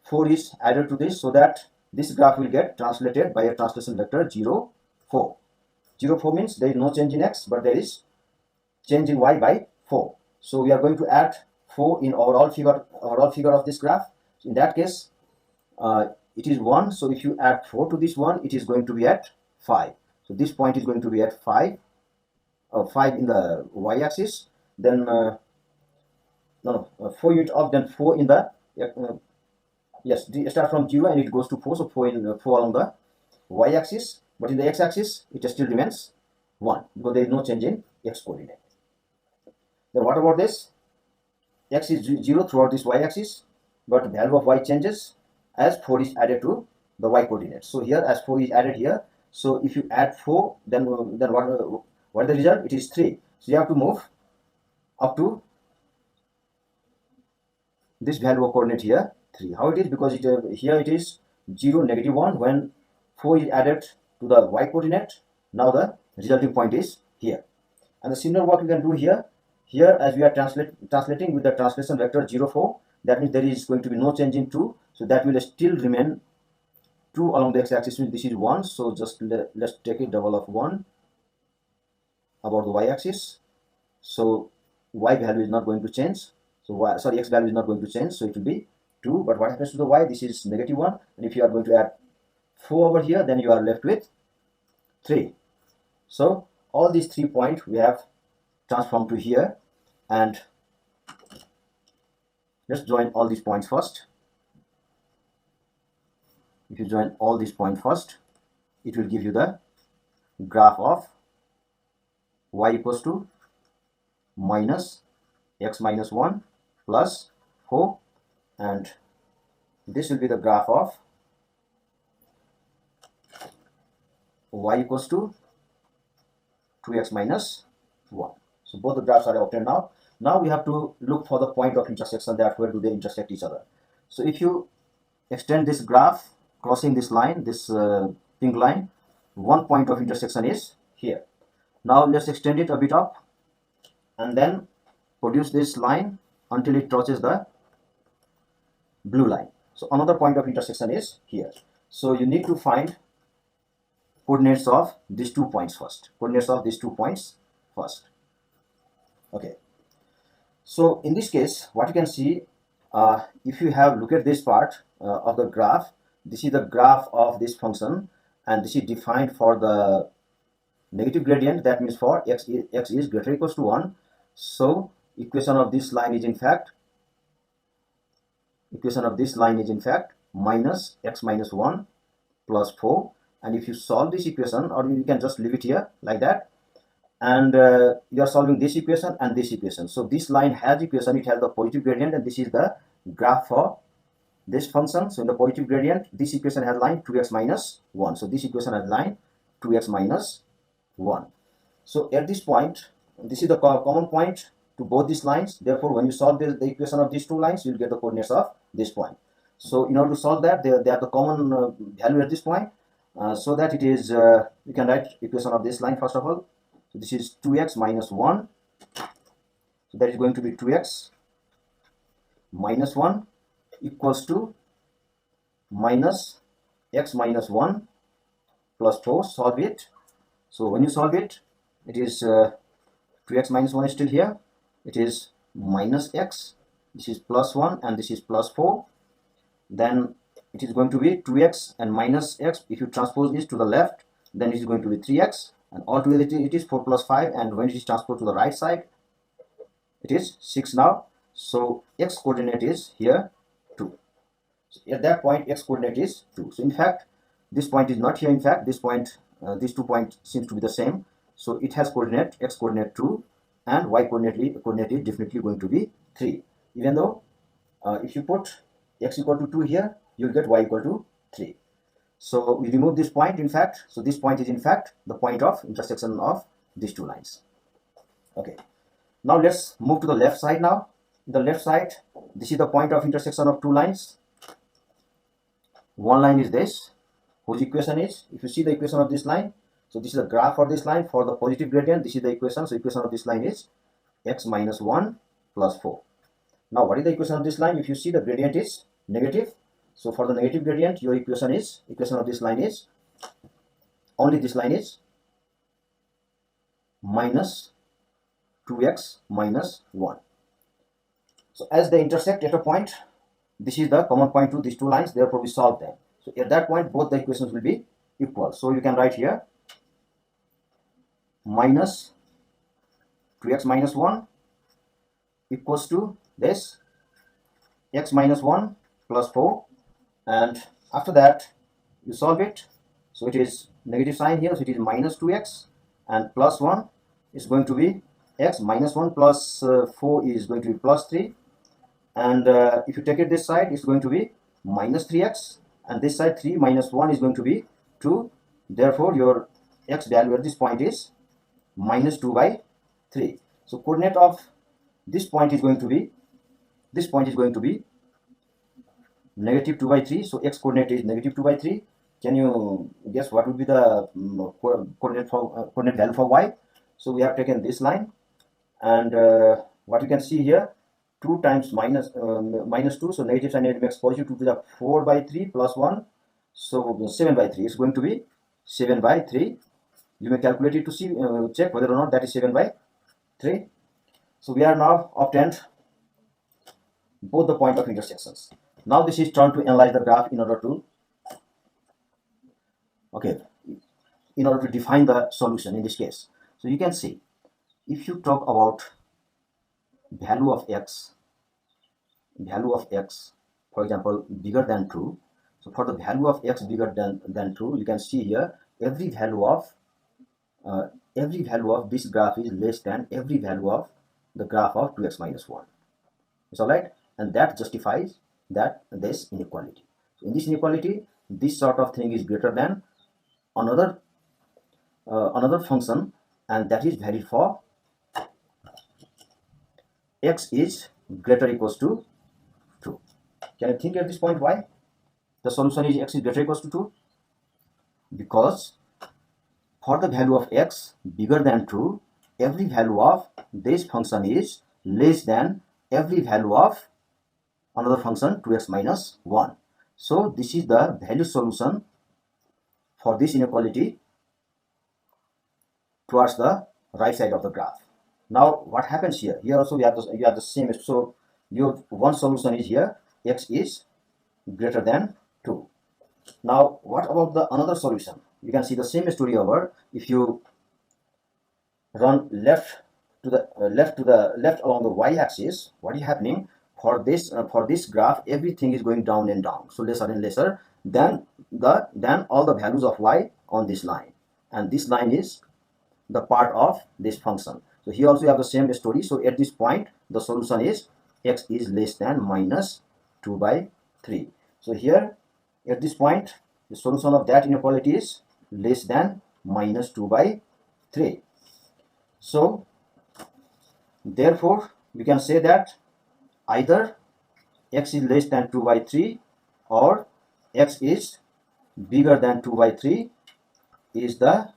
4 is added to this, so that this graph will get translated by a translation vector 0, 4. 0, 4 means there is no change in x, but there is change in y by 4. So we are going to add 4 in overall figure of this graph. In that case, it is 1. So if you add 4 to this one, it is going to be at 5. So this point is going to be at 5, 5 in the y-axis. Then 4 unit of, then 4 in the yes, start from 0 and it goes to 4. So 4 along the y-axis, but in the x-axis it still remains 1 because there is no change in x coordinate. Then what about this? X is 0 throughout this y-axis, but the value of y changes as 4 is added to the y coordinate. So here, as 4 is added here, so if you add 4, then what is the result? It is 3. So you have to move up to this value of coordinate here, 3. How it is? Because here it is 0, negative 1. When 4 is added to the y coordinate, now the resulting point is here. And the similar work you can do here. Here, as we are translating with the translation vector 0, 4, that means there is going to be no change in 2. So that will still remain 2 along the x-axis. This is 1. So just let's take a double of 1 about the y-axis. So y value is not going to change. So x value is not going to change. So it will be 2. But what happens to the y? This is negative 1. And if you are going to add 4 over here, then you are left with 3. So all these 3 points we have transformed to here, and let's join all these points first. If you join all these points first, it will give you the graph of y equals to minus x minus 1 plus 4, and this will be the graph of y equals to 2x minus 1. So both the graphs are obtained now. Now we have to look for the point of intersection, that where do they intersect each other. So if you extend this graph crossing this line, this pink line, one point of intersection is here. Now let's extend it a bit up and then produce this line until it touches the blue line. So another point of intersection is here. So you need to find coordinates of these 2 points first. Okay. So in this case, what you can see, if you have look at this part of the graph, this is the graph of this function, and this is defined for the negative gradient. That means for x is greater or equals to 1. So equation of this line is in fact minus x minus 1 plus 4. And if you solve this equation, or you can just leave it here like that, and you are solving this equation and this equation. So this line has equation, it has the positive gradient, and this is the graph for this function. So in the positive gradient, this equation has line 2x minus 1. So this equation has line 2x minus 1. So at this point, this is the common point to both these lines. Therefore, when you solve the equation of these 2 lines, you will get the coordinates of this point. So in order to solve that, they have the common value at this point, so that it is, you can write equation of this line first of all. So this is 2x minus 1. So that is going to be 2x minus 1 equals to minus x minus 1 plus 4. Solve it. So when you solve it, it is 2x minus 1 is still here. It is minus x. This is plus 1 and this is plus 4. Then it is going to be 2x and minus x. If you transpose this to the left, then it is going to be 3x. And altogether it is 4 plus 5, and when it is transposed to the right side, it is 6 now. So x coordinate is here 2. So at that point, x coordinate is 2. So in fact, this point is not here. In fact, this point, these 2 points seems to be the same. So it has coordinate x coordinate 2, and y coordinate is definitely going to be 3. Even though if you put x equal to 2 here, you will get y equal to 3. So we remove this point, in fact. So this point is in fact the point of intersection of these 2 lines. Okay. Now let's move to the left side now. The left side, this is the point of intersection of 2 lines. one line is this, whose equation is, if you see the equation of this line, so this is the graph for this line for the positive gradient, this is the equation. So equation of this line is x minus 1 plus 4. Now what is the equation of this line? If you see the gradient is negative, so for the negative gradient your equation of this line is, only this line is minus 2x minus 1. So as they intersect at a point, this is the common point to these two lines, therefore we solve them. So at that point both the equations will be equal. So you can write here minus 2x minus 1 equals to this x minus 1 plus 4, and after that you solve it. So it is negative sign here, so it is minus 2x, and plus 1 is going to be x minus 1 plus 4 is going to be plus 3, and if you take it this side it's going to be minus 3x, and this side 3 minus 1 is going to be 2. Therefore your x value at this point is minus 2 by 3. So coordinate of this point is going to be, negative 2 by 3. So x coordinate is negative 2 by 3. Can you guess what would be the coordinate value for y? So we have taken this line, and what you can see here, 2 times minus 2, so negative sign makes positive, 2 to the 4 by 3 plus 1, so 7 by 3 is going to be 7 by 3. You may calculate it to see, check whether or not that is 7 by 3. So we are now obtained both the point of intersections. Now this is turn to analyze the graph in order to define the solution in this case. So you can see, if you talk about value of x, for example, bigger than 2. So for the value of x bigger than 2, you can see here every value of this graph is less than every value of the graph of 2x minus 1. It's alright, and that justifies this inequality. So in this inequality, this sort of thing is greater than another function, and that is valid for x is greater or equals to 2. Can you think at this point why the solution is x is greater or equals to 2? Because for the value of x bigger than 2, every value of this function is less than every value of another function 2x minus 1. So this is the value solution for this inequality towards the right side of the graph. Now what happens here? Here also you have the same. So your one solution is here, x is greater than 2. Now what about the another solution? You can see the same story over. If you run left along the y-axis, what is happening for this graph? Everything is going down and down, so lesser and lesser than all the values of y on this line, and this line is the part of this function. So here also you have the same story. So at this point the solution is x is less than minus 2 by 3. So here at this point the solution of that inequality is less than minus 2 by 3. So therefore we can say that either x is less than 2 by 3 or x is bigger than 2 by 3 is the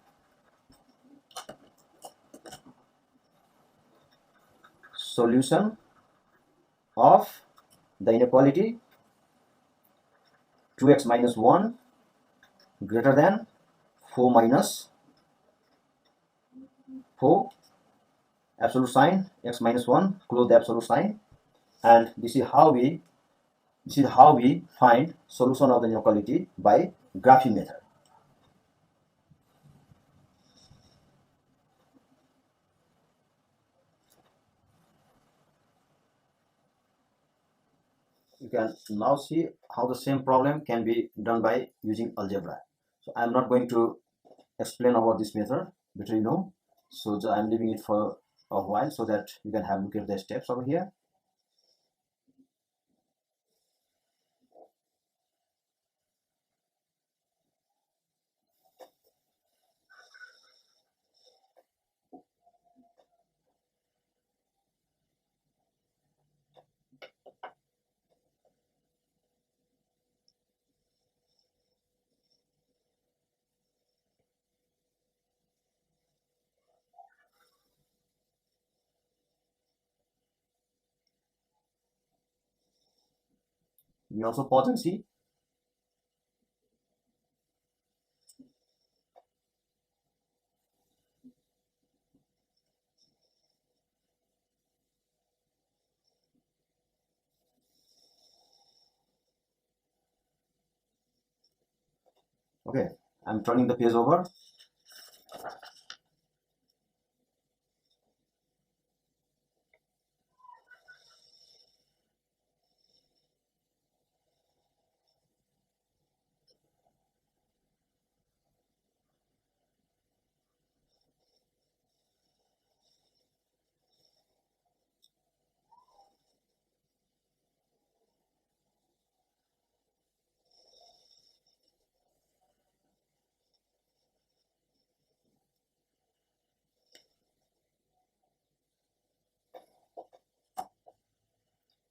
solution of the inequality 2x minus 1 greater than 4 minus 4, absolute sign, x minus 1, close the absolute sign, and this is how we find solution of the inequality by graphing method. You can now see how the same problem can be done by using algebra. So I am not going to explain about this method, better you know. So I am leaving it for a while so that you can have a look at the steps over here. We also pause and see. Okay, I'm turning the page over.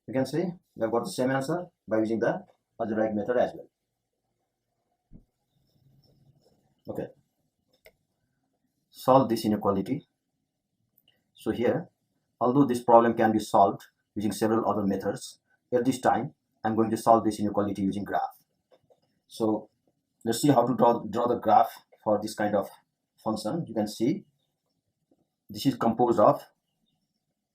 You can see we have got the same answer by using the algebraic method as well. Okay, solve this inequality. So here, although this problem can be solved using several other methods, at this time I'm going to solve this inequality using graph. So let's see how to draw the graph for this kind of function. You can see this is composed of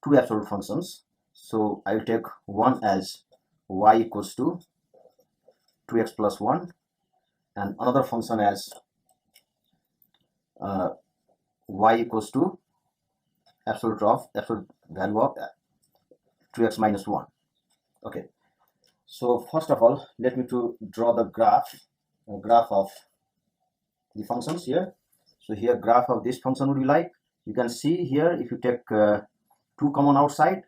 two absolute functions. So I will take one as y equals to 2x plus 1 and another function as y equals to absolute value of 2x minus 1. Okay, so first of all, let me to draw the graph of the functions here. So here graph of this function would be like, you can see here, if you take 2 common outside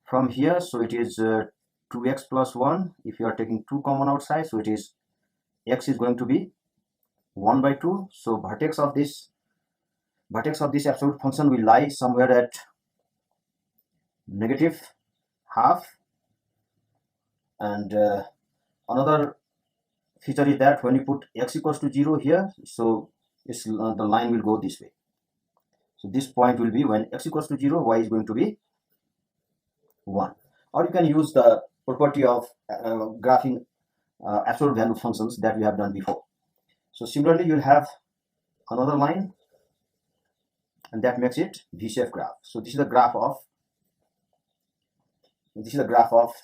from here, so it is 2x plus 1. If you are taking 2 common outside, so it is x is going to be 1 by 2. So vertex of this absolute function will lie somewhere at negative half. And another feature is that when you put x equals to 0 here, so the line will go this way. So this point will be when x equals to 0, y is going to be 1. Or you can use the property of graphing absolute value functions that we have done before. So similarly, you'll have another line, and that makes it V-shaped graph. So this is the graph of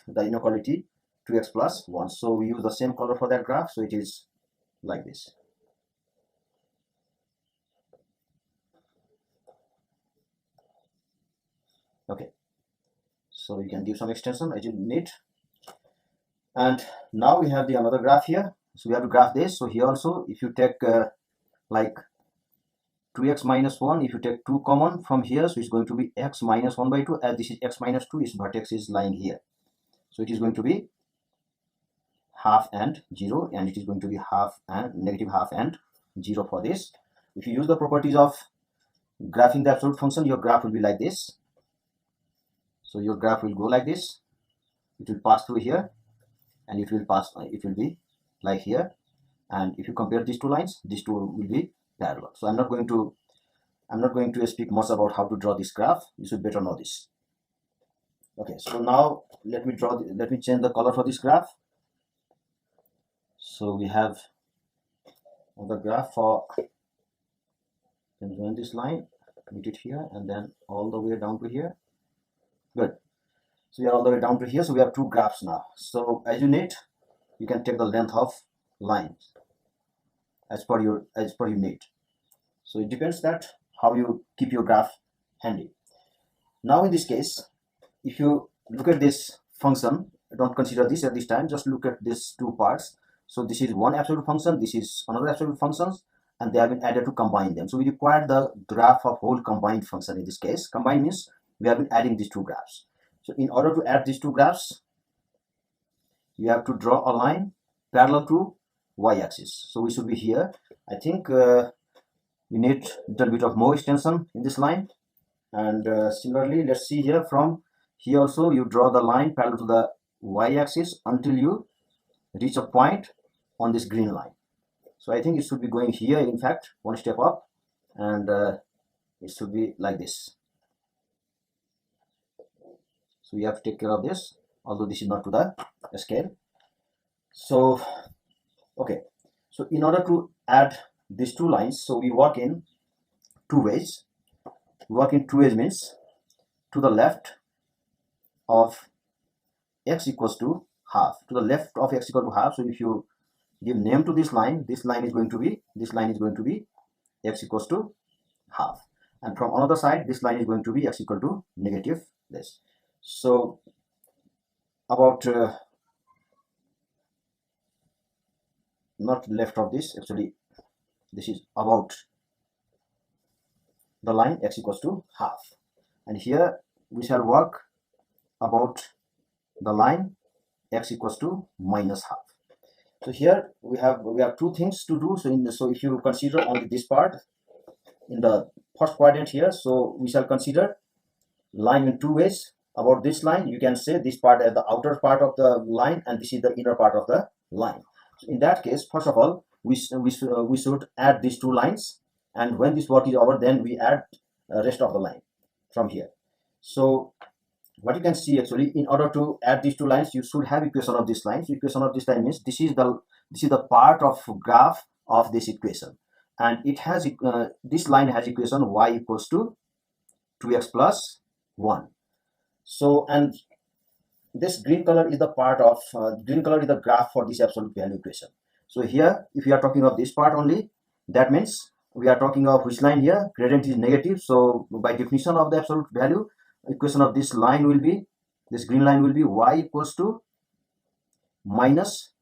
the inequality 2x plus 1. So we use the same color for that graph, so it is like this. Okay, so you can give some extension as you need. And now we have the another graph here, so we have to graph this. So here also, if you take like 2x minus 1, if you take 2 common from here, so it's going to be x minus 1 by 2, as this is x minus 2, its vertex is lying here. So it is going to be half and 0, and it is going to be half and negative half and 0 for this. If you use the properties of graphing the absolute function, your graph will be like this. So your graph will go like this. It will pass through here, and it will be like here. And if you compare these two lines, these two will be parallel. So I'm not going to speak much about how to draw this graph. You should better know this. Okay, so now let me change the color for this graph. So we have the graph for, can join this line, meet it here, and then all the way down to here. Good. So we are all the way down to here. So we have two graphs now. So as you need, you can take the length of lines as per your need. So it depends that how you keep your graph handy. Now in this case, if you look at this function, don't consider this at this time, just look at these two parts. So this is one absolute function, this is another absolute function, and they have been added to combine them. So we require the graph of whole combined function. In this case, combine means we have been adding these two graphs. So in order to add these two graphs, you have to draw a line parallel to y-axis. So we should be here. I think we need a little bit of more extension in this line. And similarly, let's see here, from here also you draw the line parallel to the y-axis until you reach a point on this green line. So I think it should be going here, in fact, one step up, and it should be like this. So you have to take care of this. although this is not to the scale. So okay, so in order to add these two lines, so we work in two ways. Work in two ways means to the left of x equals to half, to the left of x equal to half. So if you give name to this line is going to be x equals to half, and from another side this line is going to be x equal to negative this. So about not left of this, actually this is about the line x equals to half, and here we shall work about the line x equals to minus half. So here we have two things to do. So if you consider only this part in the first quadrant here, so we shall consider line in two ways. About this line, you can say this part as the outer part of the line, and this is the inner part of the line. So in that case, first of all, we should add these two lines, and when this work is over, then we add the rest of the line from here. So what you can see, actually, in order to add these two lines, you should have equation of this line. So equation of this line means this is the part of graph of this equation, and it has this line has equation y equals to 2x plus 1. So, and this green color is the part of green color is the graph for this absolute value equation. So here, if we are talking of this part only, that means we are talking of which line here? Gradient is negative. So by definition of the absolute value, equation of this line will be, this green line will be y equals to minus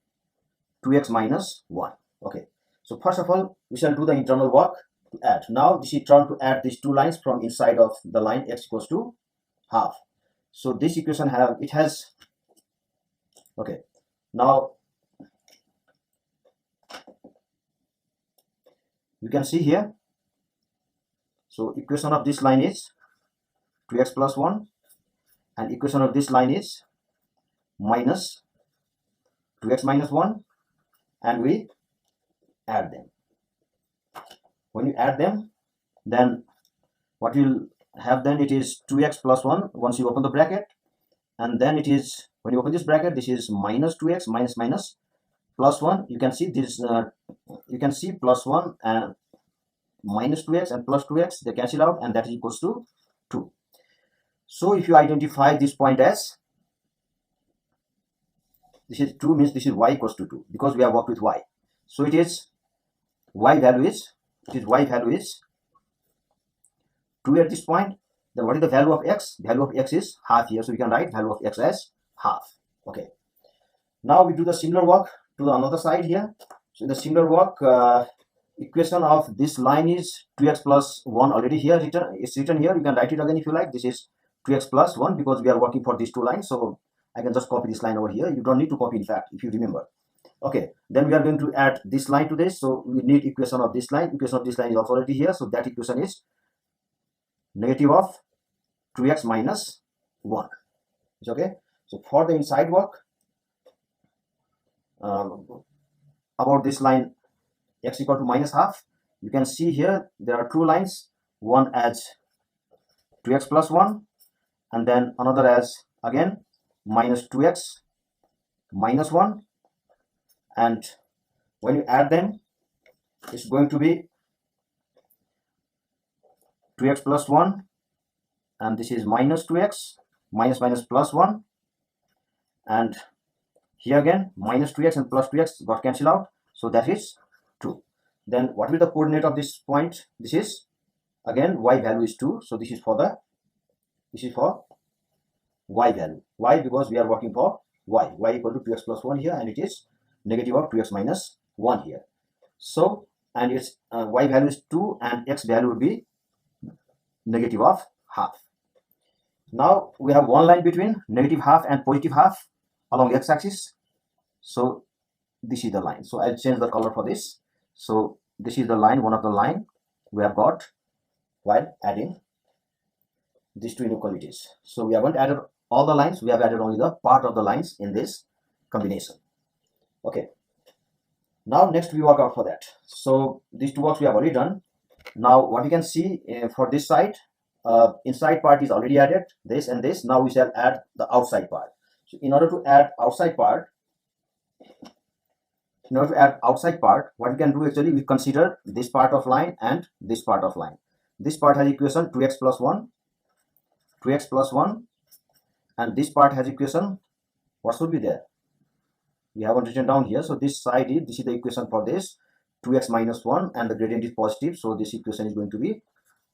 2x minus 1. Okay. So first of all, we shall do the internal work to add. Now this is trying to add these two lines from inside of the line x equals to half. So this equation has okay. Now you can see here. So equation of this line is 2x plus 1, and equation of this line is minus 2x minus 1, and we add them. When you add them, then what you'll have, then it is 2x plus 1 once you open the bracket, and then it is, when you open this bracket, this is minus 2x minus minus plus 1. You can see this you can see plus 1 and minus 2x and plus 2x, they cancel out, and that is equals to 2. So if you identify this point as, this is 2, means this is y equals to 2, because we have worked with y. So it is y value is 2 at this point. Then what is the value of x? Value of x is half here, so we can write value of x as half. Okay. Now we do the similar work to the another side here. So in the similar work, equation of this line is 2x plus 1 already here written. It's written here. You can write it again if you like. This is 2x plus 1 because we are working for these two lines. So I can just copy this line over here. You don't need to copy, in fact, if you remember. Okay, then we are going to add this line to this. So we need equation of this line. Equation of this line is also already here. So that equation is negative of 2x minus 1. It's okay. So for the inside work, about this line x equal to minus half, you can see here there are two lines, one as 2x plus 1, and then another as again minus 2x minus 1, and when you add them, it's going to be 2x plus 1, and this is minus 2x minus minus plus 1, and here again minus 2x and plus 2x got cancelled out, so that is 2. Then what will the coordinate of this point? This is again y value is 2, so this is for y value. Why? Because we are working for y equal to 2x plus 1 here, and it is negative of 2x minus 1 here. So, and its y value is 2 and x value would be negative of half. Now we have one line between negative half and positive half along x-axis. So this is the line. So I'll change the color for this. So this is the line, one of the line we have got while adding these two inequalities. So we haven't added all the lines, we have added only the part of the lines in this combination. Okay. Now next we work out for that. So these two works we have already done. Now what you can see for this side, inside part is already added, this and this. Now we shall add the outside part. So in order to add outside part, what we can do actually, we consider this part of line and this part of line. This part has equation 2x plus 1, 2x plus 1, and this part has equation, what should be there? We haven't written down here. So this side is, this is the equation for this, 2x minus 1, and the gradient is positive. So this equation is going to be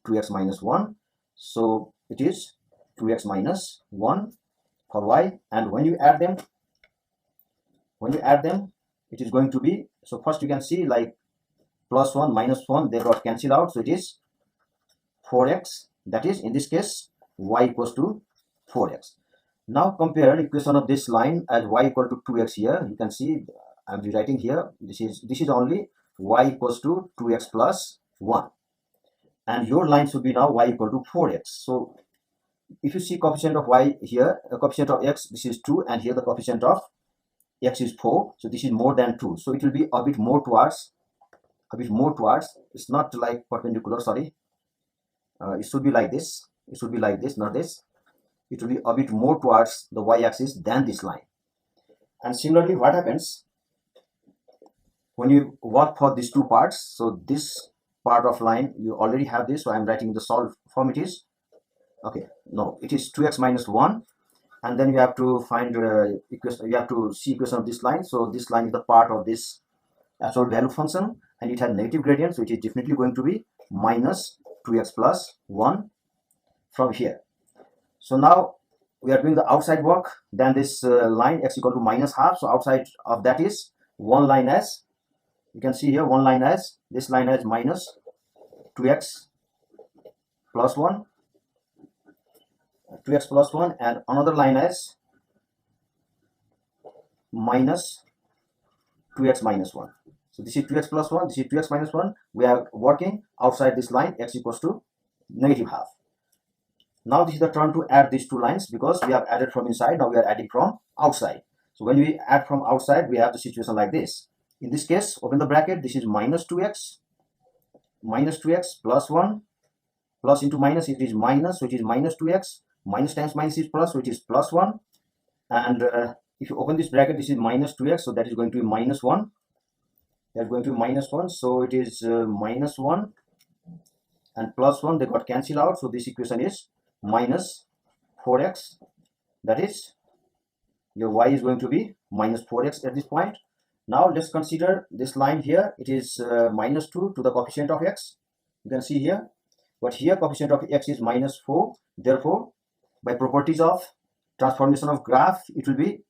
2x minus 1. So it is 2x minus 1 for y. And when you add them, it is going to be, so first you can see like plus 1 minus 1, they got cancelled out. So it is 4x. That is, in this case, y equals to 4x. Now compare equation of this line as y equal to 2x here. You can see I'm rewriting here. This is only y equals to 2x plus 1. And your line should be now y equal to 4x. So if you see coefficient of y here, the coefficient of x, this is 2, and here the coefficient of x is 4. So this is more than 2. So it will be a bit more towards, it's not like perpendicular, sorry. It should be like this. It should be like this, not this. It will be a bit more towards the y-axis than this line. And similarly, what happens when you work for these two parts? So this part of line, you already have this, so I'm writing the solved form. It is, okay, no, it is 2x minus 1, and then you have to find equation, you have to see equation of this line. So this line is the part of this absolute value function, and it has negative gradient, so it is definitely going to be minus 2x plus 1 from here. So now we are doing the outside work. Then this line x equal to minus half. So outside of that is one line as, you can see here, one line as, this line as minus 2x plus 1, and another line as minus 2x minus 1. So this is 2x plus 1, this is 2x minus 1. We are working outside this line, x equals to negative half. Now this is the turn to add these two lines, because we have added from inside, now we are adding from outside. So when we add from outside, we have the situation like this. In this case, open the bracket, this is minus 2x plus 1, plus into minus, it is minus, so it is minus 2x, minus times minus is plus, so it is plus 1. And if you open this bracket, this is minus 2x, so that is going to be minus 1. They are going to be minus 1, so it is minus 1 and plus 1, they got cancelled out. So this equation is minus 4x. That is, your y is going to be minus 4x at this point. Now let's consider this line here. It is minus 2 to the coefficient of x. You can see here, but here coefficient of x is minus 4. Therefore, by properties of transformation of graph, it will be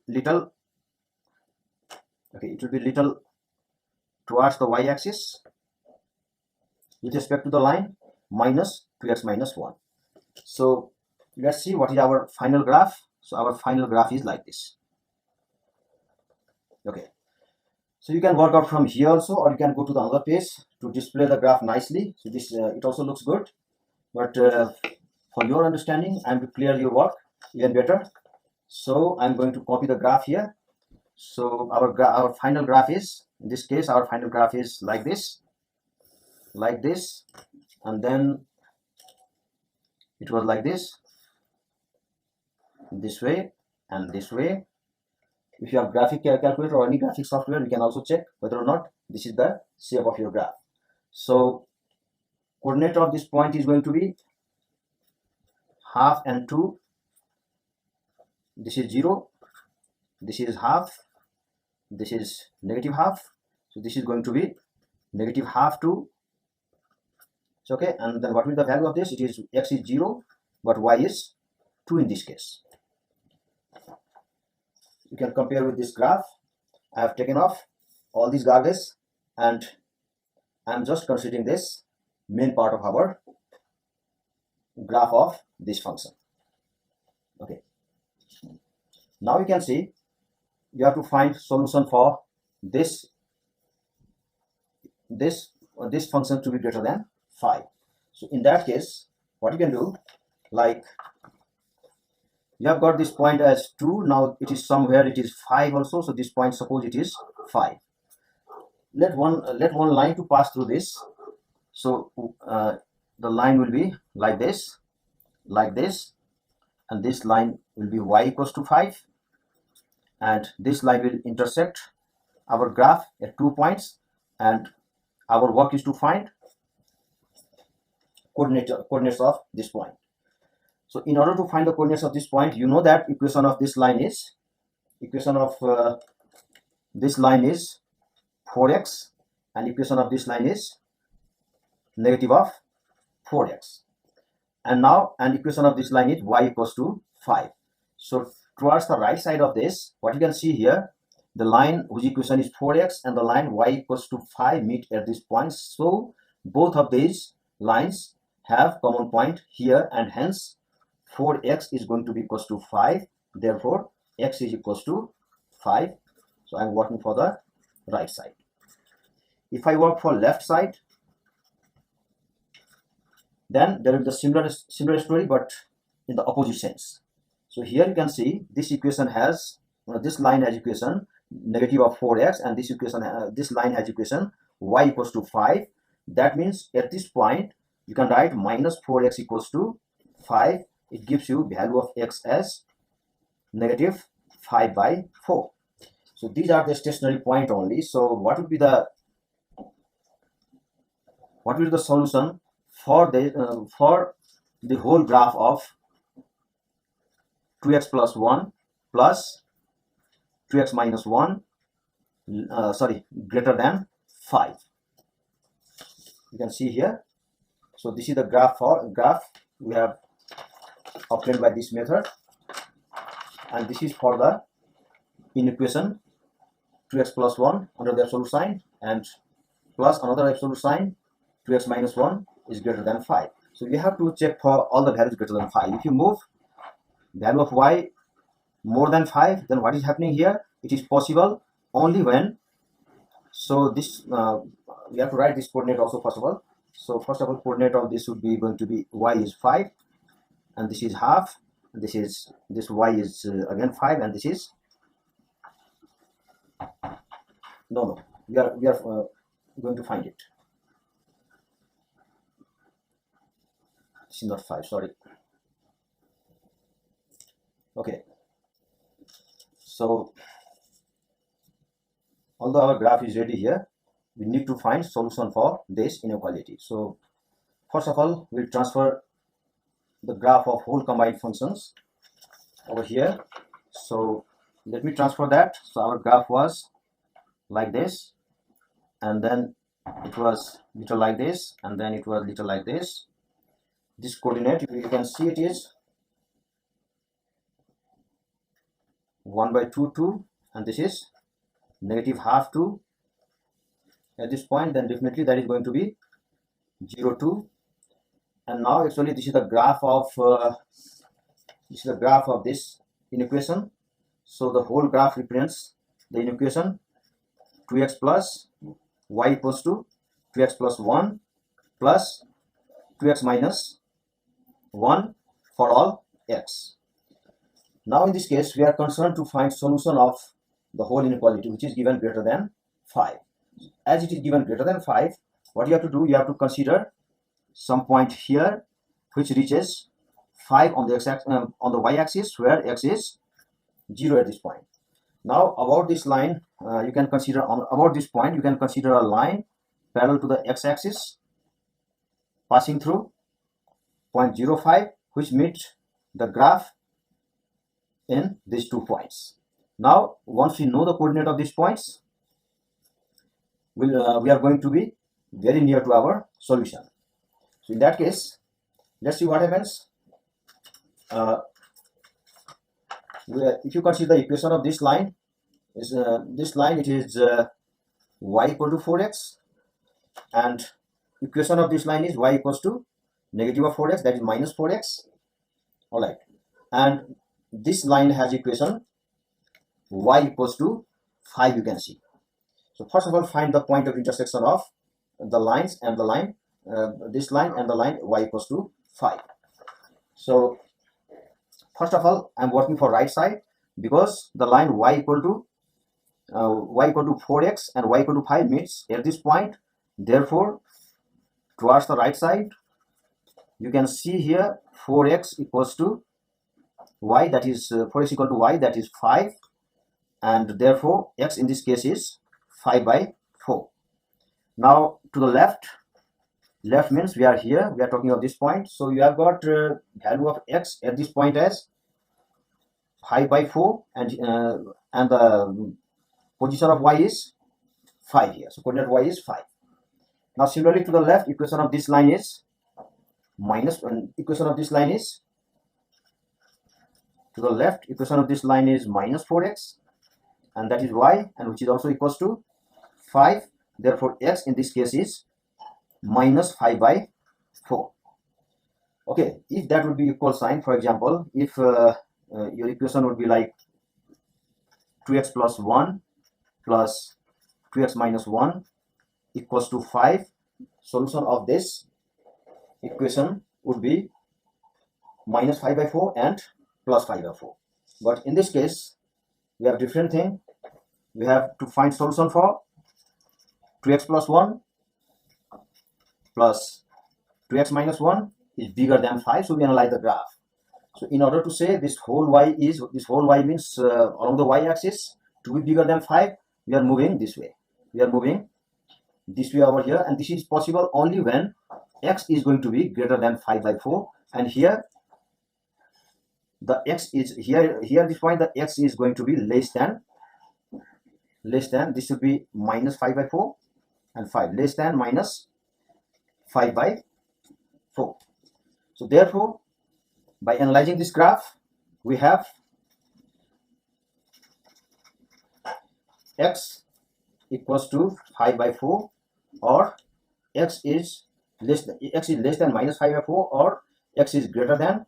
little, okay, it will be little towards the y-axis with respect to the line minus 2x minus 1. So let's see what is our final graph. So our final graph is like this. Okay, so you can work out from here also, or you can go to the other page to display the graph nicely. So this it also looks good, but for your understanding and to clear your work even better, so I'm going to copy the graph here. So our final graph is, in this case, our final graph is like this, and then it was like this way and this way. If you have graphic calculator or any graphic software, you can also check whether or not this is the shape of your graph. So coordinate of this point is going to be half and 2. This is 0, this is half, this is negative half. So this is going to be negative half 2. It's okay. And then what will be the value of this? It is x is 0, but y is 2 in this case. You can compare with this graph. I have taken off all these garbage and I am just considering this main part of our graph of this function. Okay. Now you can see you have to find solution for this function to be greater than 5. So in that case, what you can do, like you have got this point as 2, now it is somewhere it is 5 also. So this point, suppose it is 5. Let one line to pass through this. So the line will be like this, and this line will be y equals to 5, and this line will intersect our graph at 2 points, and our work is to find coordinates of this point. So in order to find the coordinates of this point, you know that equation of this line is 4x, and equation of this line is negative of 4x, and equation of this line is y equals to 5. So towards the right side of this, what you can see here, the line whose equation is 4x and the line y equals to 5 meet at this point. So both of these lines have common point here, and hence 4x is going to be equals to 5. Therefore x is equals to 5. So I'm working for the right side. If I work for left side, then there is the similar story, but in the opposite sense. So here you can see this equation has this line has equation negative of 4x, and this line has equation y equals to 5. That means at this point you can write minus 4x equals to 5. It gives you value of x as negative 5 by 4. So these are the stationary point only. So what would be the solution for the whole graph of 2x plus 1 plus 2x minus 1 greater than 5? You can see here. So this is the graph we have obtained by this method, and this is for the inequation 2x plus 1 under the absolute sign and plus another absolute sign 2x minus 1 is greater than 5. So you have to check for all the values greater than 5. If you move value of y more than 5, then what is happening here? It is possible only when, so this we have to write this coordinate also first of all. So first of all, coordinate of this would be going to be y is 5, and this is half, and this y is again 5, and this is no we are going to find it. This is not 5, sorry. Okay, so although our graph is ready here, we need to find solution for this inequality. So first of all, we'll transfer the graph of whole combined functions over here. So let me transfer that. So our graph was like this, and then it was little like this, and then it was little like this. This coordinate, you can see it is 1 by 2, 2, and this is negative half 2 at this point. Then definitely that is going to be 0, 2. And now actually this is the graph of this inequation. So the whole graph represents the inequation 2x plus y equals to 2x plus 1 plus 2x minus 1 for all x. Now in this case we are concerned to find solution of the whole inequality, which is given greater than 5. As it is given greater than 5, what you have to do, you have to consider some point here which reaches 5 on the y-axis, where x is 0 at this point. Now about this line, you can consider about this point, you can consider a line parallel to the x-axis passing through point 0.05, which meets the graph in these 2 points. Now once we know the coordinate of these points, we are going to be very near to our solution. So in that case, let's see what happens. If you consider the equation of this line, it is y equal to 4x, and equation of this line is y equals to negative of 4x, that is minus 4x. All right, and this line has equation y equals to 5, you can see. So first of all, find the point of intersection of the lines and the line, this line and the line y equals to 5. So first of all, I'm working for right side, because the line y equal to 4x and y equal to 5 meets at this point. Therefore, towards the right side, you can see here 4x equals to y, that is 4 is equal to y, that is 5, and therefore x in this case is 5 by 4. Now to the left means we are here, we are talking of this point, so you have got value of x at this point as 5 by 4, and the position of y is 5 here, so coordinate y is 5. Now similarly to the left, equation of this line is minus, equation of this line is, to the left equation of this line is minus 4x, and that is y, and which is also equals to 5. Therefore x in this case is minus 5 by 4. Okay, if that would be equal sign, for example, if your equation would be like 2x plus 1 plus 2x minus 1 equals to 5, solution of this equation would be minus 5 by 4 and plus 5 by 4. But in this case, we have different thing. We have to find solution for 2x plus 1 plus 2x minus 1 is bigger than 5, so we analyze the graph. So in order to say this whole y means along the y-axis to be bigger than 5, we are moving this way. We are moving this way over here, and this is possible only when x is going to be greater than 5 by 4, and here the x is here this point the x is going to be less than, this should be minus 5 by 4, and 5 less than minus 5 by 4. So therefore by analyzing this graph, we have x equals to 5 by 4, or x is less than minus 5 by 4, or x is greater than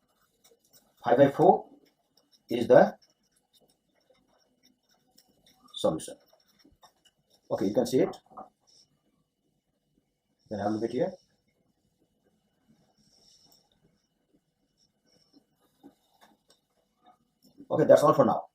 5 by 4 is the solution. Okay, you can see it. Then have a look at here. Okay, that's all for now.